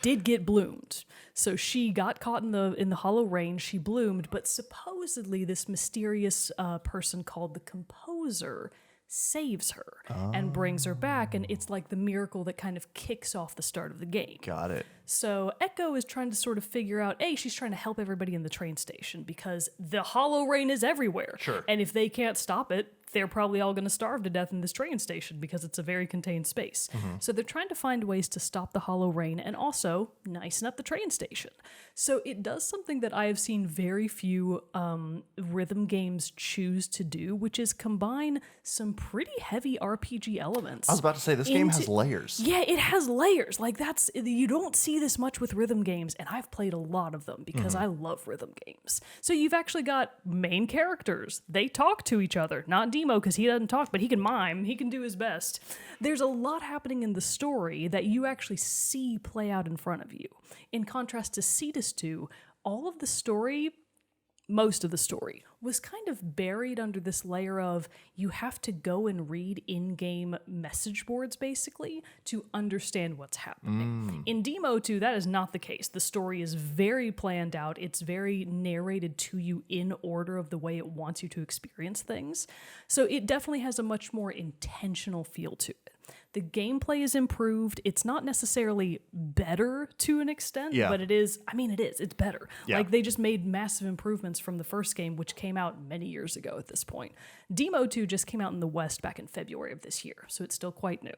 did get bloomed. So she got caught in the hollow rain, she bloomed, but supposedly this mysterious person called the Composer saves her and brings her back, and it's like the miracle that kind of kicks off the start of the game. Got it. So Echo is trying to sort of figure out, she's trying to help everybody in the train station because the hollow rain is everywhere. Sure. And if they can't stop it, they're probably all going to starve to death in this train station because it's a very contained space. So they're trying to find ways to stop the hollow rain and also nicen up the train station. So it does something that I have seen very few rhythm games choose to do, which is combine some pretty heavy RPG elements. I was about to say, this game has layers. Yeah, it has layers. Like you don't see this much with rhythm games, and I've played a lot of them because I love rhythm games. So you've actually got main characters. They talk to each other, not Demo because he doesn't talk, but he can mime. He can do his best. There's a lot happening in the story that you actually see play out in front of you. In contrast to Cetus 2, all of the story, most of the story, was kind of buried under this layer of you have to go and read in-game message boards, basically, to understand what's happening. In Demo 2, that is not the case. The story is very planned out. It's very narrated to you in order of the way it wants you to experience things. So it definitely has a much more intentional feel to it. The gameplay is improved. It's not necessarily better to an extent, but it is. It's better. Yeah. Like they just made massive improvements from the first game, which came out many years ago at this point. Demo 2 just came out in the West back in February of this year, so it's still quite new.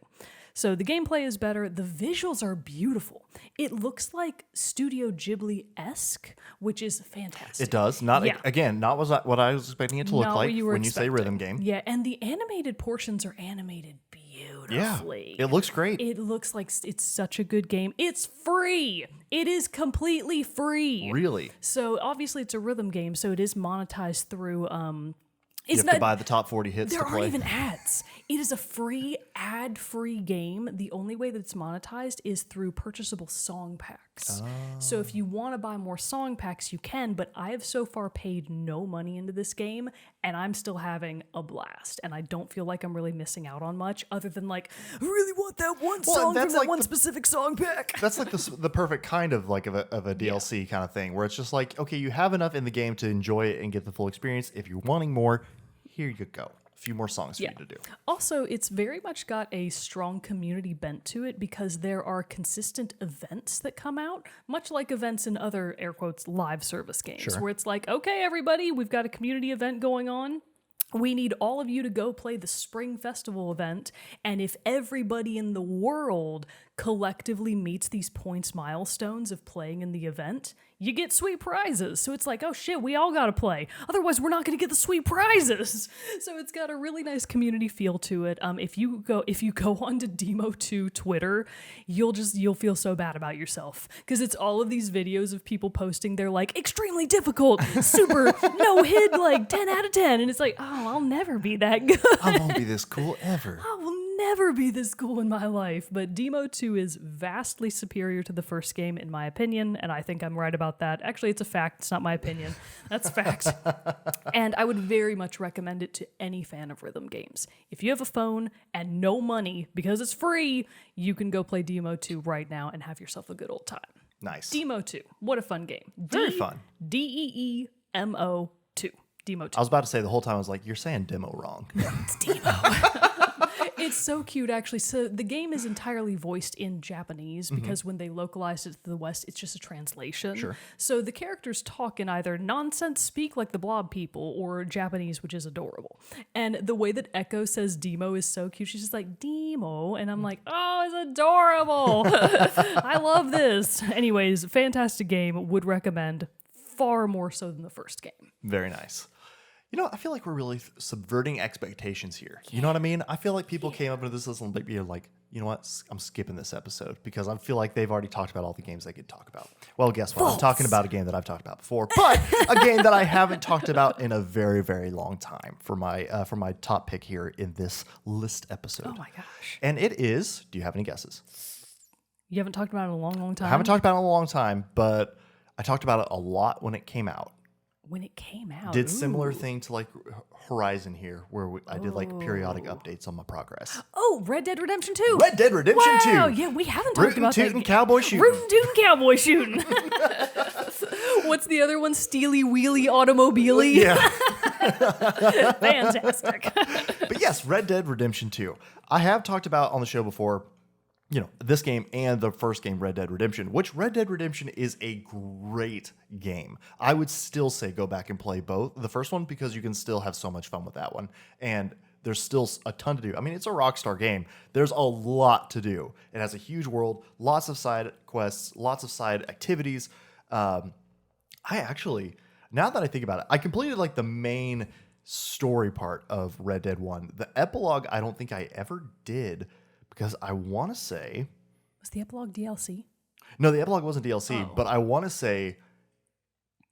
So the gameplay is better. The visuals are beautiful. It looks like Studio Ghibli-esque, which is fantastic. It does. Not what I was expecting it to look Not like what you were when you say rhythm game. Yeah, and the animated portions are animated beautifully. It looks great. It looks like it's such a good game. It's free. It is completely free. Really? So obviously it's a rhythm game, so it is monetized through You have to buy the top 40 hits to there play. aren't even ads. It is a free, ad-free game. The only way that it's monetized is through purchasable song packs. So if you want to buy more song packs, you can, but I have so far paid no money into this game, and I'm still having a blast. And I don't feel like I'm really missing out on much, other than like, I really want that one song from that one specific song pack. That's like the perfect kind of like of a DLC kind of thing, where it's just like, okay, you have enough in the game to enjoy it and get the full experience. If you're wanting more, here you go. A few more songs for you to do. Also, it's very much got a strong community bent to it because there are consistent events that come out, much like events in other, air quotes, live service games, where it's like, okay, everybody, we've got a community event going on. We need all of you to go play the Spring Festival event, and if everybody in the world collectively meets these points milestones of playing in the event, you get sweet prizes. So it's like, oh shit, we all gotta play. Otherwise, we're not gonna get the sweet prizes. So it's got a really nice community feel to it. If you go onto Demo 2 Twitter, you'll feel so bad about yourself because it's all of these videos of people posting. They're like extremely difficult, super no hit, like 10 out of 10, and it's like, oh, I'll never be that good. I won't be this cool ever. I will never be this cool in my life. But Demo 2 is vastly superior to the first game, in my opinion, and I think I'm right about that. Actually, it's a fact. It's not my opinion. That's fact. And I would very much recommend it to any fan of rhythm games. If you have a phone and no money, because it's free, you can go play Demo 2 right now and have yourself a good old time. Nice. Demo 2. What a fun game. Very fun. Deemo 2. Demo 2. I was about to say the whole time, I was like, you're saying demo wrong. It's Demo. It's so cute, actually. So the game is entirely voiced in Japanese because when they localized it to the West, it's just a translation. Sure. So the characters talk in either nonsense speak like the blob people or Japanese, which is adorable. And the way that Echo says Demo is so cute. She's just like, Demo. And I'm like, oh, it's adorable. I love this. Anyways, fantastic game. Would recommend far more so than the first game. Very nice. You know, I feel like we're really subverting expectations here. You know what I mean? I feel like people came up with this list and maybe like, you know what? I'm skipping this episode because I feel like they've already talked about all the games they could talk about. Well, guess what? False. I'm talking about a game that I've talked about before, but a game that I haven't talked about in a very, very long time for my top pick here in this list episode. Oh my gosh. And it is, do you have any guesses? You haven't talked about it in a long, long time? I haven't talked about it in a long time, but I talked about it a lot when it came out. When it came out. Did similar thing to like Horizon here, where I did like periodic updates on my progress. Oh, Red Dead Redemption 2. Red Dead Redemption 2. Wow, yeah, we haven't talked about that. Rootin' cowboy shooting. Rootin' tootin' cowboy shooting. What's the other one? Steely wheelie automobile. Yeah. Fantastic. But yes, Red Dead Redemption 2. I have talked about on the show before, this game and the first game, Red Dead Redemption, which Red Dead Redemption is a great game. I would still say go back and play both. The first one, because you can still have so much fun with that one. And there's still a ton to do. I mean, it's a Rockstar game. There's a lot to do. It has a huge world, lots of side quests, lots of side activities. I actually, now that I think about it, I completed like the main story part of Red Dead 1. The epilogue, I don't think I ever did. Because I want to say... Was the epilogue DLC? No, the epilogue wasn't DLC, but I want to say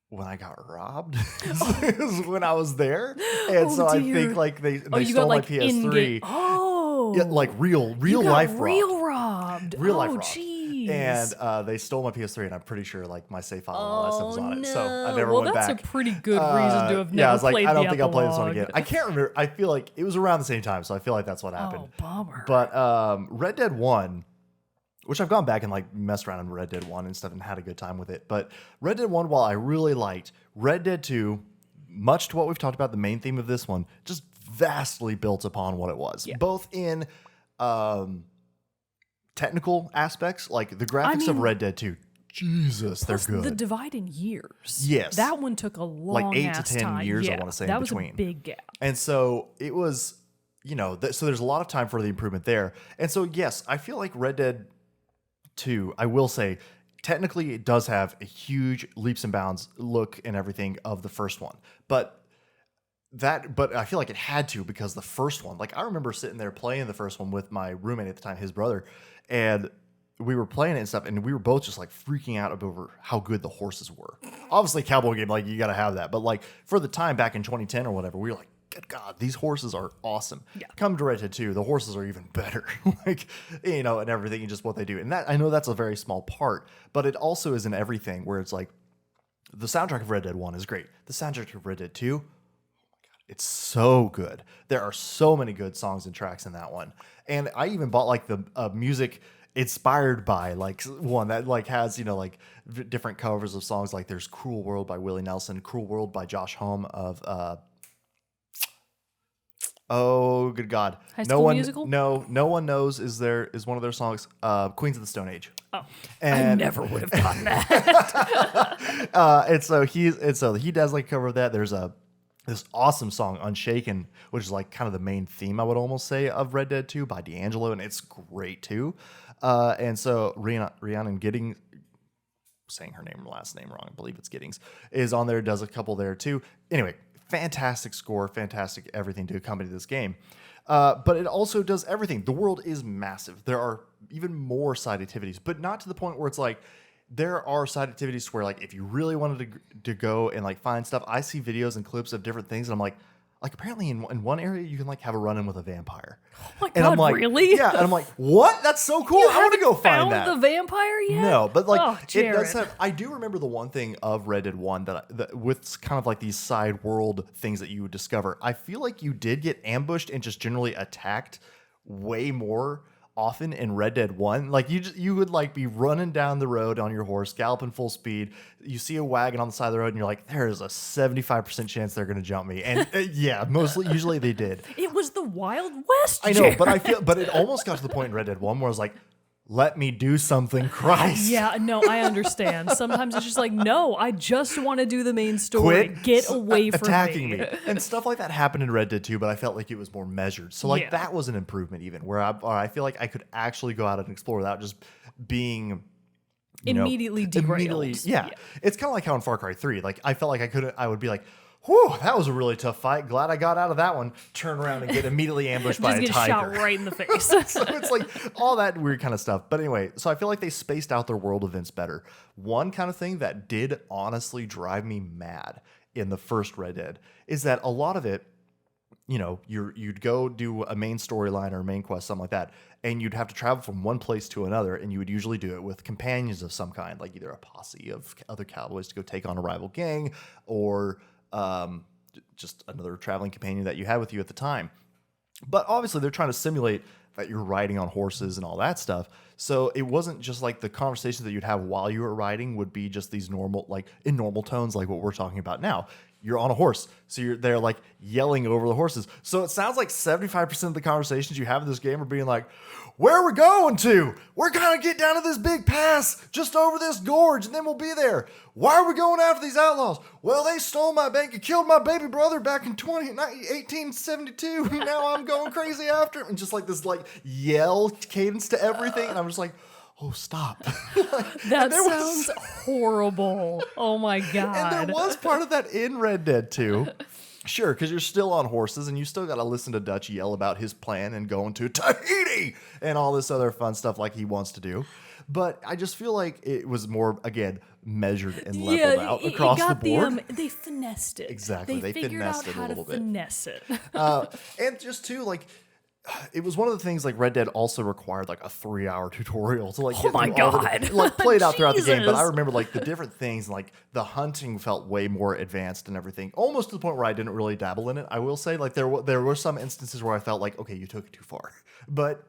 when I got robbed is when I was there. And so I think like they stole my PS3. Oh. Yeah, like real life robbed. Real robbed. Real life robbed. Jeez. And they stole my PS3, and I'm pretty sure like my save file and all that stuff was on it. So I never well, went back. that's a pretty good reason to have never I was like, played I don't the think I'll play this one epilogue. again. I can't remember. I feel like it was around the same time, so I feel like that's what happened. Oh, bummer. But Red Dead 1, which I've gone back and like messed around in Red Dead 1 and stuff and had a good time with it. But Red Dead 1, while I really liked, Red Dead 2, much to what we've talked about, the main theme of this one, just vastly built upon what it was. Yeah. Both in technical aspects, like the graphics of Red Dead 2, Jesus, they're good. The divide in years. Yes. That one took a long like 8 to 10 time. years, yeah, I want to say, that in was between. A big gap. And so it was, so there's a lot of time for the improvement there. And so, yes, I feel like Red Dead 2, I will say, technically it does have a huge leaps and bounds look and everything of the first one. But I feel like it had to, because the first one, like I remember sitting there playing the first one with my roommate at the time, his brother, and we were playing it and stuff, and we were both just like freaking out over how good the horses were. Obviously, cowboy game, like you got to have that. But like for the time back in 2010 or whatever, we were like, good God, these horses are awesome. Yeah. Come to Red Dead 2, the horses are even better. Like, and everything and just what they do. And that, I know that's a very small part, but it also is in everything where it's like the soundtrack of Red Dead 1 is great. The soundtrack of Red Dead 2, it's so good. There are so many good songs and tracks in that one. And I even bought like the music inspired by like one that like has, like different covers of songs. Like there's Cruel World by Willie Nelson, Cruel World by Josh Homme of, oh good God. High School Musical? No one knows is one of their songs, Queens of the Stone Age. Oh, and I never would have gotten that. and so he does like cover of that. There's this awesome song, Unshaken, which is like kind of the main theme, I would almost say, of Red Dead 2 by D'Angelo, and it's great too. And so Rhiannon Giddings, saying her last name wrong, I believe it's Giddings, is on there, does a couple there too. Anyway, fantastic score, fantastic everything to accompany this game. But it also does everything. The world is massive. There are even more side activities, but not to the point where it's like, there are side activities where, like, if you really wanted to go and like find stuff, I see videos and clips of different things, and I'm like apparently in one area you can like have a run-in with a vampire. Oh my and God, I'm like, really? Yeah, and I'm like, what? That's so cool. I want to go find that. The vampire yet? No, but like it Jerrett. does have. I do remember the one thing of Red Dead 1 that with kind of like these side world things that you would discover. I feel like you did get ambushed and just generally attacked way more often in Red Dead 1. Like you would like be running down the road on your horse, galloping full speed. You see a wagon on the side of the road and you're like, there is a 75% chance they're going to jump me. And yeah, usually they did. It was the Wild West. I know, but it almost got to the point in Red Dead 1 where I was like, let me do something, Christ. Yeah, no, I understand. Sometimes it's just like, no, I just want to do the main story. Quit Get away from attacking me. And stuff like that happened in Red Dead 2, but I felt like it was more measured. So like that was an improvement even, where I feel like I could actually go out and explore without just being immediately derailed. Yeah. It's kind of like how in Far Cry 3, like I felt like I would be like, whew, that was a really tough fight. Glad I got out of that one. Turn around and get immediately ambushed by a tiger. Just get shot right in the face. So it's like all that weird kind of stuff. But anyway, so I feel like they spaced out their world events better. One kind of thing that did honestly drive me mad in the first Red Dead is that a lot of it, you'd go do a main storyline or a main quest, something like that, and you'd have to travel from one place to another, and you would usually do it with companions of some kind, like either a posse of other cowboys to go take on a rival gang, or just another traveling companion that you had with you at the time. But obviously, they're trying to simulate that you're riding on horses and all that stuff. So it wasn't just like the conversations that you'd have while you were riding would be just these normal, like in normal tones, like what we're talking about now. You're on a horse, so you're there like yelling over the horses. So it sounds like 75% of the conversations you have in this game are being like, where are we going to? We're going to get down to this big pass just over this gorge, and then we'll be there. Why are we going after these outlaws? Well, they stole my bank and killed my baby brother back in 1872. Now I'm going crazy after him. And just like this like yell cadence to everything. And I'm just like, oh, stop. That sounds horrible. Oh my God. And there was part of that in Red Dead 2. Sure, because you're still on horses and you still got to listen to Dutch yell about his plan and going to Tahiti and all this other fun stuff like he wants to do. But I just feel like it was more, again, measured and leveled out across the board. They finessed it. Exactly. They figured finessed out it a how little to bit. finesse it. And just too, like, it was one of the things like Red Dead also required like a 3-hour tutorial to like get my through all God. like played out throughout the game. But Jesus. I remember like the different things, like the hunting felt way more advanced and everything, almost to the point where I didn't really dabble in it. I will say like there were some instances where I felt like, okay, you took it too far. But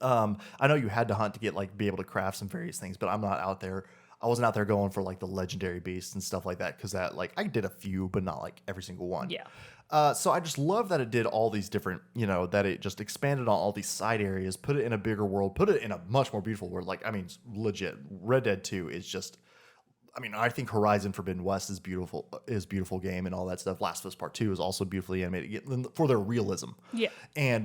I know you had to hunt to get like be able to craft some various things, but I'm not out there. I wasn't out there going for like the legendary beasts and stuff like that, because that like I did a few, but not like every single one. Yeah. So I just love that it did all these different, that it just expanded on all these side areas, put it in a bigger world, put it in a much more beautiful world. Like, I mean, legit, Red Dead 2 is just, I mean, I think Horizon Forbidden West is beautiful game and all that stuff. Last of Us Part 2 is also beautifully animated for their realism. Yeah.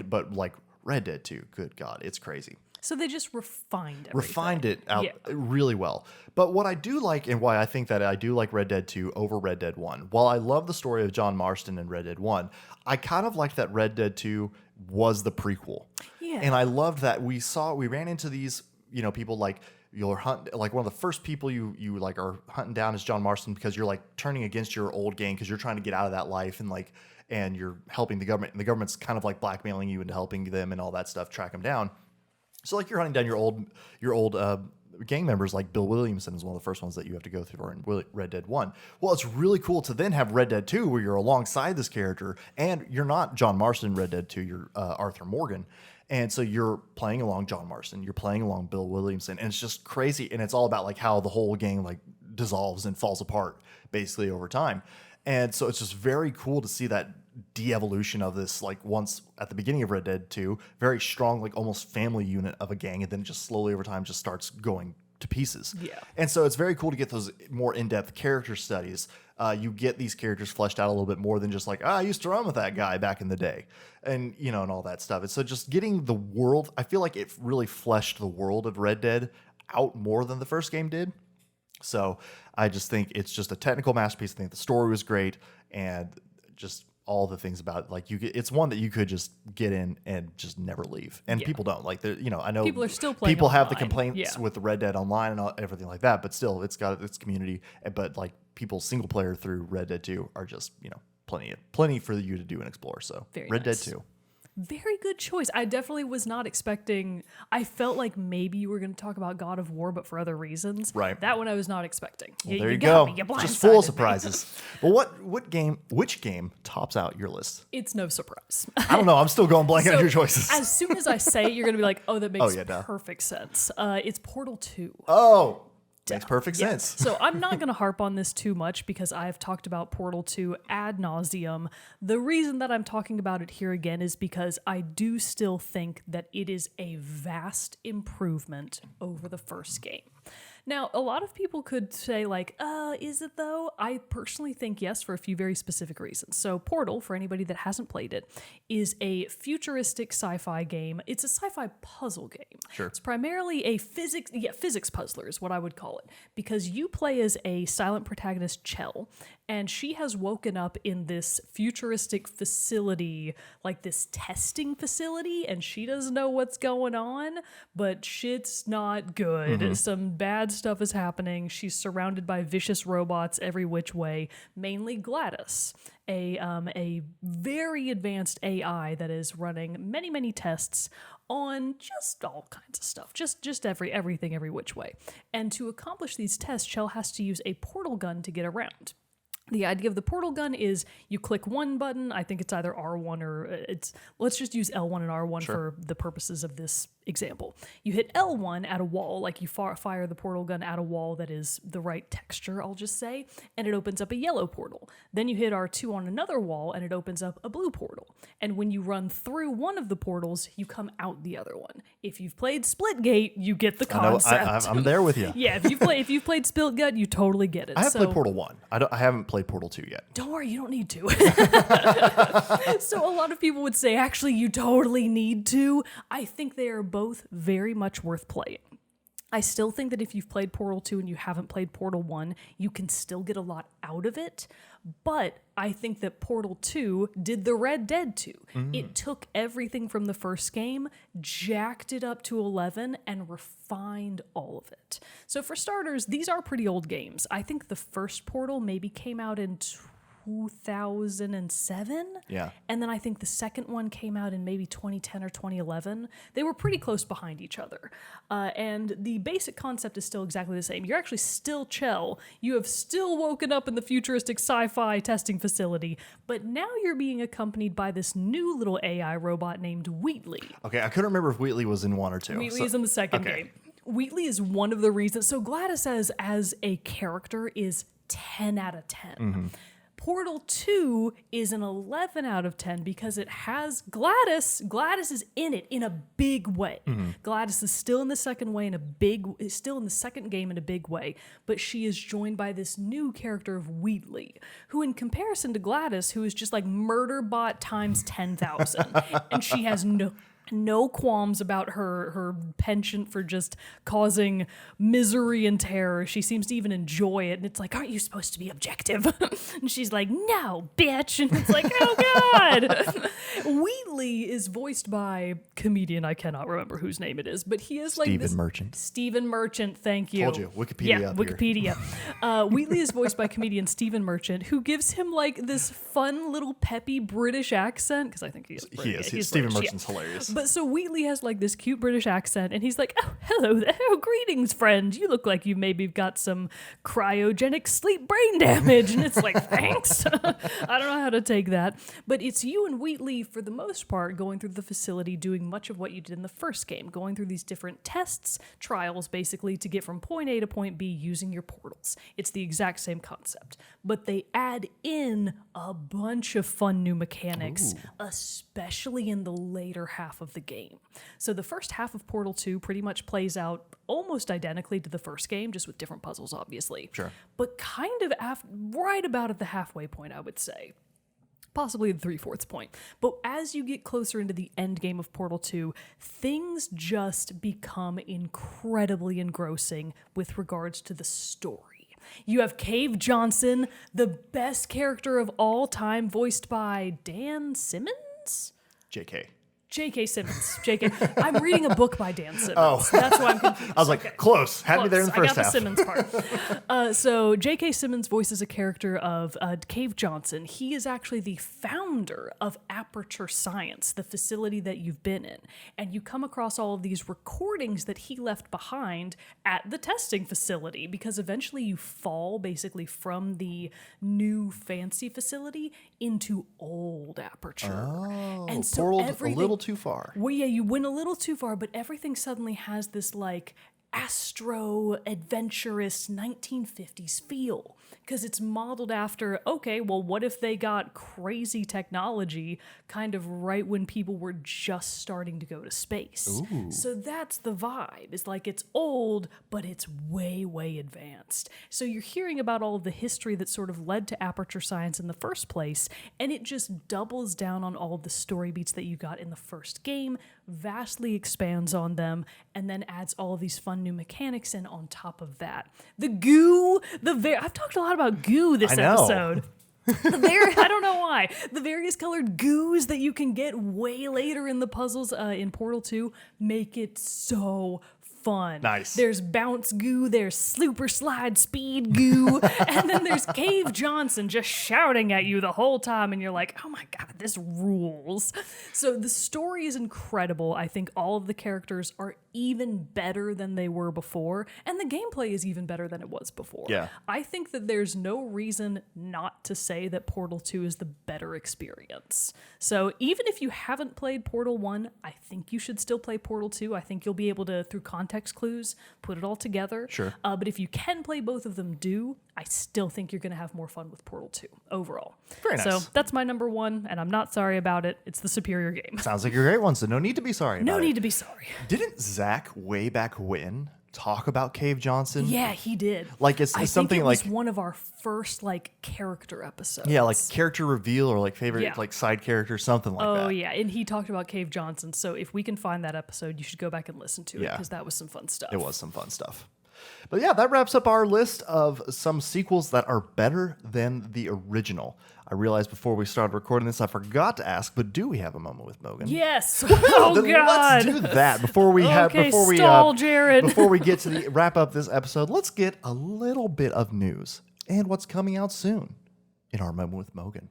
But like Red Dead 2, good God, it's crazy. So they just refined everything. Refined it out really well. But what I do like, and why I think that I do like Red Dead 2 over Red Dead 1, while I love the story of John Marston in Red Dead 1, I kind of like that Red Dead 2 was the prequel. Yeah. And I loved that we ran into these, people like you're hunting, like one of the first people you like are hunting down is John Marston, because you're like turning against your old gang because you're trying to get out of that life, and you're helping the government, and the government's kind of like blackmailing you into helping them and all that stuff, track them down. So like you're hunting down your old gang members, like Bill Williamson is one of the first ones that you have to go through in Red Dead 1. Well, it's really cool to then have Red Dead 2 where you're alongside this character, and you're not John Marston in Red Dead 2, you're Arthur Morgan. And so you're playing along John Marston, you're playing along Bill Williamson, and it's just crazy. And it's all about like how the whole gang like dissolves and falls apart basically over time. And so it's just very cool to see that de-evolution of this, like once at the beginning of Red Dead 2, very strong, like almost family unit of a gang, and then just slowly over time just starts going to pieces. Yeah. And so it's very cool to get those more in-depth character studies. You get these characters fleshed out a little bit more than just like, I used to run with that guy back in the day, and and all that stuff. And so just getting the world, I feel like it really fleshed the world of Red Dead out more than the first game did. So I just think it's just a technical masterpiece. I think the story was great, and just all the things about it. Like it's one that you could just get in and just never leave. And people don't like I know people are still playing. People have the online. complaints with the Red Dead Online and everything like that, but still it's got its community. But like people single player through Red Dead 2 are just, plenty for you to do and explore. So Very Red nice. Dead 2. Very good choice. I definitely was not expecting. I felt like maybe you were going to talk about God of War, but for other reasons. Right. That one I was not expecting. Well, there you got go. me. You Just full of blindsided me. surprises. Well, which game tops out your list? It's no surprise. I don't know. I'm still going blank on So, your choices. As soon as I say it, you're going to be like, oh, that makes duh. perfect sense. It's Portal 2. Oh, makes perfect Yes. sense. So I'm not going to harp on this too much because I've talked about Portal 2 ad nauseum. The reason that I'm talking about it here again is because I do still think that it is a vast improvement over the first game. Now, a lot of people could say like, is it though? I personally think yes, for a few very specific reasons. So Portal, for anybody that hasn't played it, is a futuristic sci-fi game. It's a sci-fi puzzle game. Sure. It's primarily a physics puzzler is what I would call it, because you play as a silent protagonist, Chell, and she has woken up in this futuristic facility, like this testing facility, and she doesn't know what's going on, but shit's not good. Some bad stuff is happening. She's surrounded by vicious robots every which way, mainly GLaDOS, a very advanced AI that is running many, many tests on just all kinds of stuff, just everything, every which way. And to accomplish these tests, Chell has to use a portal gun to get around. The idea of the portal gun is you click one button, I think it's either R1 or let's just use L1 and R1 for the purposes of this example. You hit L1 at a wall, like you fire the portal gun at a wall that is the right texture, I'll just say, and it opens up a yellow portal. Then you hit R2 on another wall and it opens up a blue portal. And when you run through one of the portals, you come out the other one. If you've played Splitgate, you get the concept. I'm there with you. Yeah, if you've played Splitgate, you totally get it. I have played Portal 1. I haven't played Portal 2 yet. Don't worry, you don't need to. So a lot of people would say, actually, you totally need to. I think they are both very much worth playing. I still think that if you've played Portal 2 and you haven't played Portal 1, you can still get a lot out of it. But I think that Portal 2 did the Red Dead 2. It took everything from the first game, jacked it up to 11, and refined all of it. So for starters, these are pretty old games. I think the first Portal maybe came out in 2007. Yeah. And then I think the second one came out in maybe 2010 or 2011. They were pretty close behind each other. And the basic concept is still exactly the same. You're actually still Chell. You have still woken up in the futuristic sci-fi testing facility, but now you're being accompanied by this new little AI robot named Wheatley. Okay, I couldn't remember if Wheatley was in 1 or 2. Wheatley is in the second game. Wheatley is one of the reasons. So GLaDOS as a character is 10 out of 10. Portal 2 is an 11 out of 10 because it has GLaDOS. GLaDOS is in it in a big way. GLaDOS is still in the second game in a big way, but she is joined by this new character of Wheatley, who in comparison to GLaDOS, who is just like Murderbot times 10,000, and she has no qualms about her penchant for just causing misery and terror. She seems to even enjoy it. And it's like, aren't you supposed to be objective? And she's like, no, bitch. And it's like, oh, God. Wheatley is voiced by comedian. I cannot remember whose name it is, but he is like Stephen Merchant, thank you. Told you, Wikipedia. Yeah, Wikipedia. Wheatley is voiced by comedian Stephen Merchant, who gives him like this fun little peppy British accent, because I think he is British. He is. Stephen Merchant's hilarious. But so Wheatley has like this cute British accent, and he's like, oh, hello there, greetings, friend. You look like you maybe got some cryogenic sleep brain damage. And it's like, thanks. I don't know how to take that. But it's you and Wheatley, for the most part, going through the facility, doing much of what you did in the first game, going through these different tests, trials, basically, to get from point A to point B using your portals. It's the exact same concept. But they add in a bunch of fun new mechanics, especially in the later half of the game. So the first half of Portal 2 pretty much plays out almost identically to the first game, just with different puzzles, obviously. Sure. But kind of right about at the halfway point, I would say. Possibly the 3/4 point. But as you get closer into the end game of Portal 2, things just become incredibly engrossing with regards to the story. You have Cave Johnson, the best character of all time, voiced by Dan Simmons? J.K. Simmons. I'm reading a book by Dan Simmons. Oh. That's why I'm confused. I was like, close. Had me there in the first half. I got the Simmons part. So J.K. Simmons voices a character of Cave Johnson. He is actually the founder of Aperture Science, the facility that you've been in. And you come across all of these recordings that he left behind at the testing facility, because eventually you fall basically from the new fancy facility into old Aperture. Oh, and so portaled a little too far. Well, yeah, you went a little too far, but everything suddenly has this like astro adventurous 1950s feel, because it's modeled after, okay, well, what if they got crazy technology kind of right when people were just starting to go to space? Ooh. So that's the vibe. It's like it's old, but it's way, way advanced. So you're hearing about all of the history that sort of led to Aperture Science in the first place, and it just doubles down on all of the story beats that you got in the first game, vastly expands on them, and then adds all of these fun new mechanics in on top of that. The goo, I've talked a lot about goo this episode. I don't know why. The various colored goos that you can get way later in the puzzles in Portal 2 make it so fun. Nice. There's bounce goo, there's slooper slide speed goo, and then there's Cave Johnson just shouting at you the whole time, and you're like, oh my god, this rules. So the story is incredible. I think all of the characters are even better than they were before, and the gameplay is even better than it was before. Yeah. I think that there's no reason not to say that Portal 2 is the better experience. So even if you haven't played Portal 1, I think you should still play Portal 2. I think you'll be able to, through context clues, put it all together. Sure. But if you can play both of them, I still think you're going to have more fun with Portal 2 overall. Very nice. So that's my number one, and I'm not sorry about it. It's the superior game. Sounds like a great one, so no need to be sorry about it. No need to be sorry. Didn't Zach way back when talk about Cave Johnson? Yeah, he did. Like it's I something think it like was one of our first character episodes. yeah, like character reveal or like favorite Yeah. like side character, something like that. Oh yeah, and he talked about Cave Johnson. So if we can find that episode, you should go back and listen to it Yeah. because that was some fun stuff. It was some fun stuff. But yeah, that wraps up our list of some sequels that are better than the original. I realized before we started recording this, I forgot to ask, but do we have a moment with Mogan? Yes. Oh Then God. let's do that before we have Okay, before we stall, Jerrett. before we get to the wrap up this episode. Let's get a little bit of news and what's coming out soon in our moment with Mogan.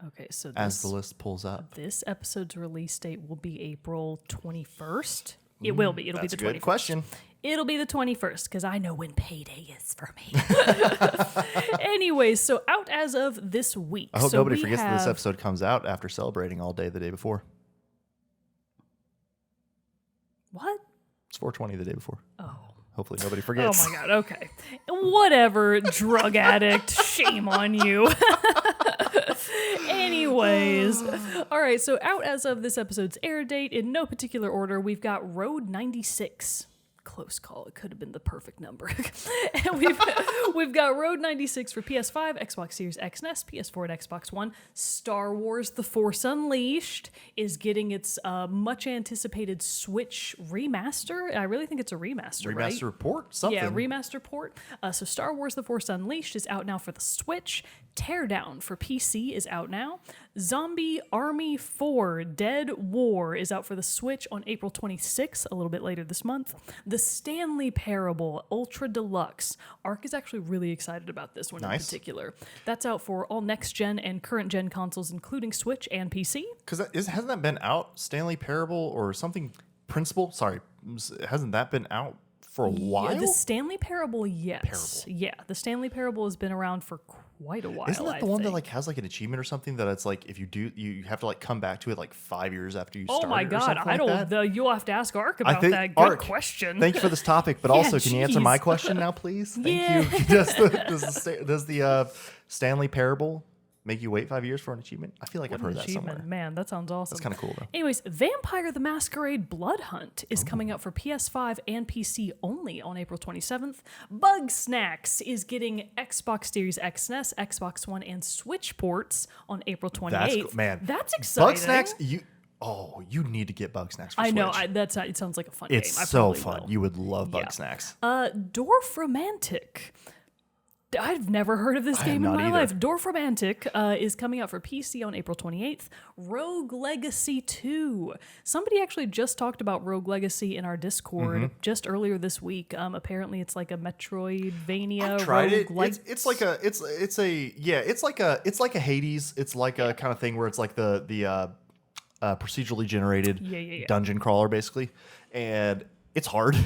Okay, so As the list pulls up, this episode's release date will be April 21st. It will be. It'll that's be a the 21st. good question. It'll be the 21st because I know when payday is for me. Anyways, so out as of this week. I hope so nobody we forgets that this have- episode comes out after celebrating all day the day before. What? It's 420 the day before. Oh. Hopefully nobody Oh forgets. my God. Okay. Whatever, drug addict. Shame on you. Anyways. All right. So, out as of this episode's air date, in no particular order, we've got Road 96. Close call. It could have been the perfect number. And we've got Road 96 for PS5, Xbox Series X and S, PS4, and Xbox One. Star Wars The Force Unleashed is getting its much anticipated Switch remaster. I really think it's a remaster, right? Remaster report? Something. Yeah, remaster port. So Star Wars The Force Unleashed is out now for the Switch. Teardown for PC is out now. Zombie Army 4 Dead War is out for the Switch on April 26th, a little bit later this month. The Stanley Parable Ultra Deluxe. Ark is actually really excited about this one in particular. That's out for all next-gen and current-gen consoles, including Switch and PC. Because hasn't that been out? Stanley Parable or something? Principle? Sorry. Hasn't that been out for a while? Yeah, the Stanley Parable, yes. Yeah, the Stanley Parable has been around for quite a while. Isn't that the one that like has like an achievement or something that it's like if you do you have to like come back to it like 5 years after you start? Oh my God, I don't. You'll have to ask Ark about think that. Good Ark, question. Thank you for this topic, but Yeah, also can you answer jeez. my question now, please? Thank Yeah. you. Does the Stanley Parable make you wait 5 years for an achievement? I feel like I've heard that somewhere. Man, that sounds awesome. That's kind of cool though. Anyways, Vampire the Masquerade Blood Hunt is coming out for PS5 and PC only on April 27th. Bug Snacks is getting Xbox Series X and S, Xbox One, and Switch ports on April 28th. That's cool. Man, That's exciting. Bug Snacks, you need to get Bug Snacks for I Switch. know. It sounds like a fun It's game. I so probably fun. will. You would love Bug Snacks. Dwarf Romantic. I've never heard of this game in not my either. life. Dwarf Romantic is coming out for PC on April 28th. Rogue Legacy 2. Somebody actually just talked about Rogue Legacy in our Discord just earlier this week. Apparently, it's like a Metroidvania. I tried it. roguelike- It's like a Hades. It's like a kind of thing where it's like the procedurally generated dungeon crawler basically, and it's hard,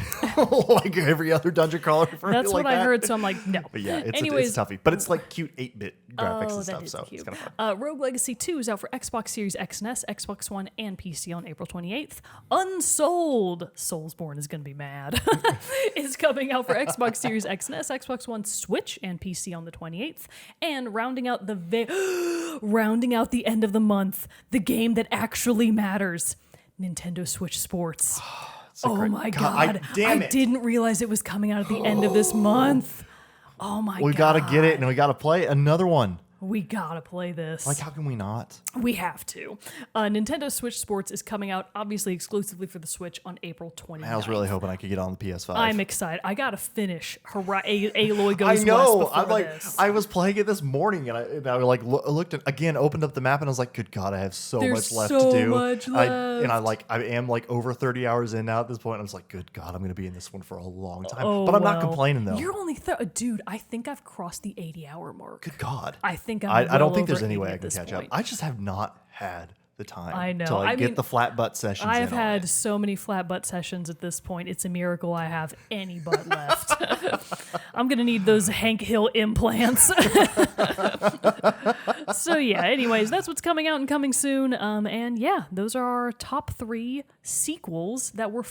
like every other dungeon crawler. That's what I heard, so I'm like, no. But yeah, it's Anyways, toughy. But it's like cute 8-bit graphics and that stuff, is so cute. it's kind of fun. Rogue Legacy 2 is out for Xbox Series X and S, Xbox One, and PC on April 28th. Unsold, Soulsborne is going to be mad, is coming out for Xbox Series X and S, Xbox One, Switch, and PC on the 28th. And rounding out the end of the month, the game that actually matters, Nintendo Switch Sports. Oh my God. Damn I it. didn't realize it was coming out at the end of this month. Oh my God. We got to get it and we got to play another one. We gotta play this. Like, how can we not? We have to. Nintendo Switch Sports is coming out, obviously exclusively for the Switch, on April 29th. I was really hoping I could get on the PS5. I'm excited. I gotta finish Aloy Goes I West know. before I'm like, this. I was playing it this morning, and I like looked at, again, opened up the map, and I was like, good God, I have so There's much left so to do. much I left. am like over 30 hours in now at this point. I was like, good God, I'm going to be in this one for a long time. Oh, but I'm not well. complaining though. You're only dude. I think I've crossed the 80-hour mark. Good God. I think I'm I well don't think over there's any 80 way I at can this catch point. up. I just have not had the time I know. to like I get mean, the flat butt sessions. I've in on had it. so many flat butt sessions at this point. It's a miracle I have any butt left. I'm gonna need those Hank Hill implants. So yeah. Anyways, that's what's coming out and coming soon. And yeah, those are our top 3 sequels that were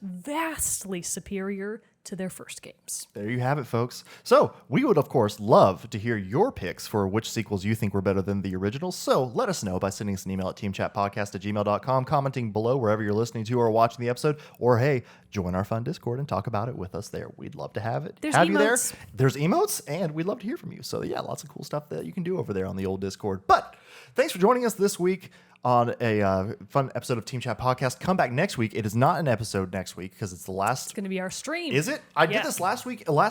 vastly superior to their first games. There you have it, folks. So we would, of course, love to hear your picks for which sequels you think were better than the originals. So let us know by sending us an email at teamchatpodcast@gmail.com, commenting below wherever you're listening to or watching the episode, or hey, join our fun Discord and talk about it with us there. We'd love to have it. There's have you there. emotes. There's emotes, and we'd love to hear from you. So yeah, lots of cool stuff that you can do over there on the old Discord. But thanks for joining us this week on a fun episode of Team Chat Podcast. Come back next week. It is not an episode next week because it's the last. It's gonna be our stream. Is it? I Yeah. did this last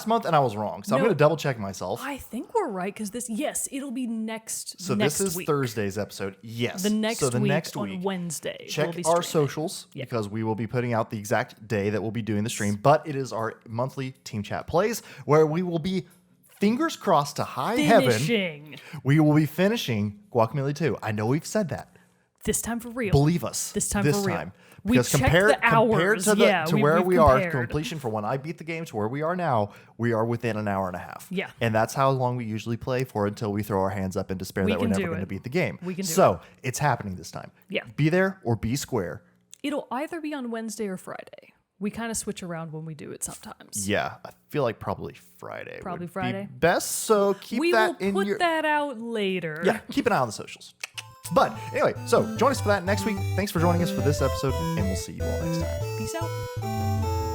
month, and I was wrong. So I'm No. going to double check myself. I think we're right because it'll be next. So next this is week. Thursday's episode. Yes. The next so the week next on week, Wednesday. check we'll be our streaming. socials because we will be putting out the exact day that we'll be doing the stream. But it is our monthly Team Chat Plays where we will be, fingers crossed to high heaven, Finishing. we will be finishing Guacamelee 2. I know we've said that. This time for real. Believe us. This time for real. We Because checked compared, the hours. compared to, Yeah, to we've where we are, compared. completion for when I beat the game to where we are now, we are within an hour and a half. Yeah. And that's how long we usually play for until we throw our hands up in despair We that we're can never do going to it. beat the game. We can do so it's happening this time. Yeah. Be there or be square. It'll either be on Wednesday or Friday. We kind of switch around when we do it sometimes. Yeah. I feel like probably Friday. Probably would Friday. Be best. So keep We that will in put your. that out later. Yeah. Keep an eye on the socials. But anyway, so join us for that next week. Thanks for joining us for this episode, and we'll see you all next time. Peace out.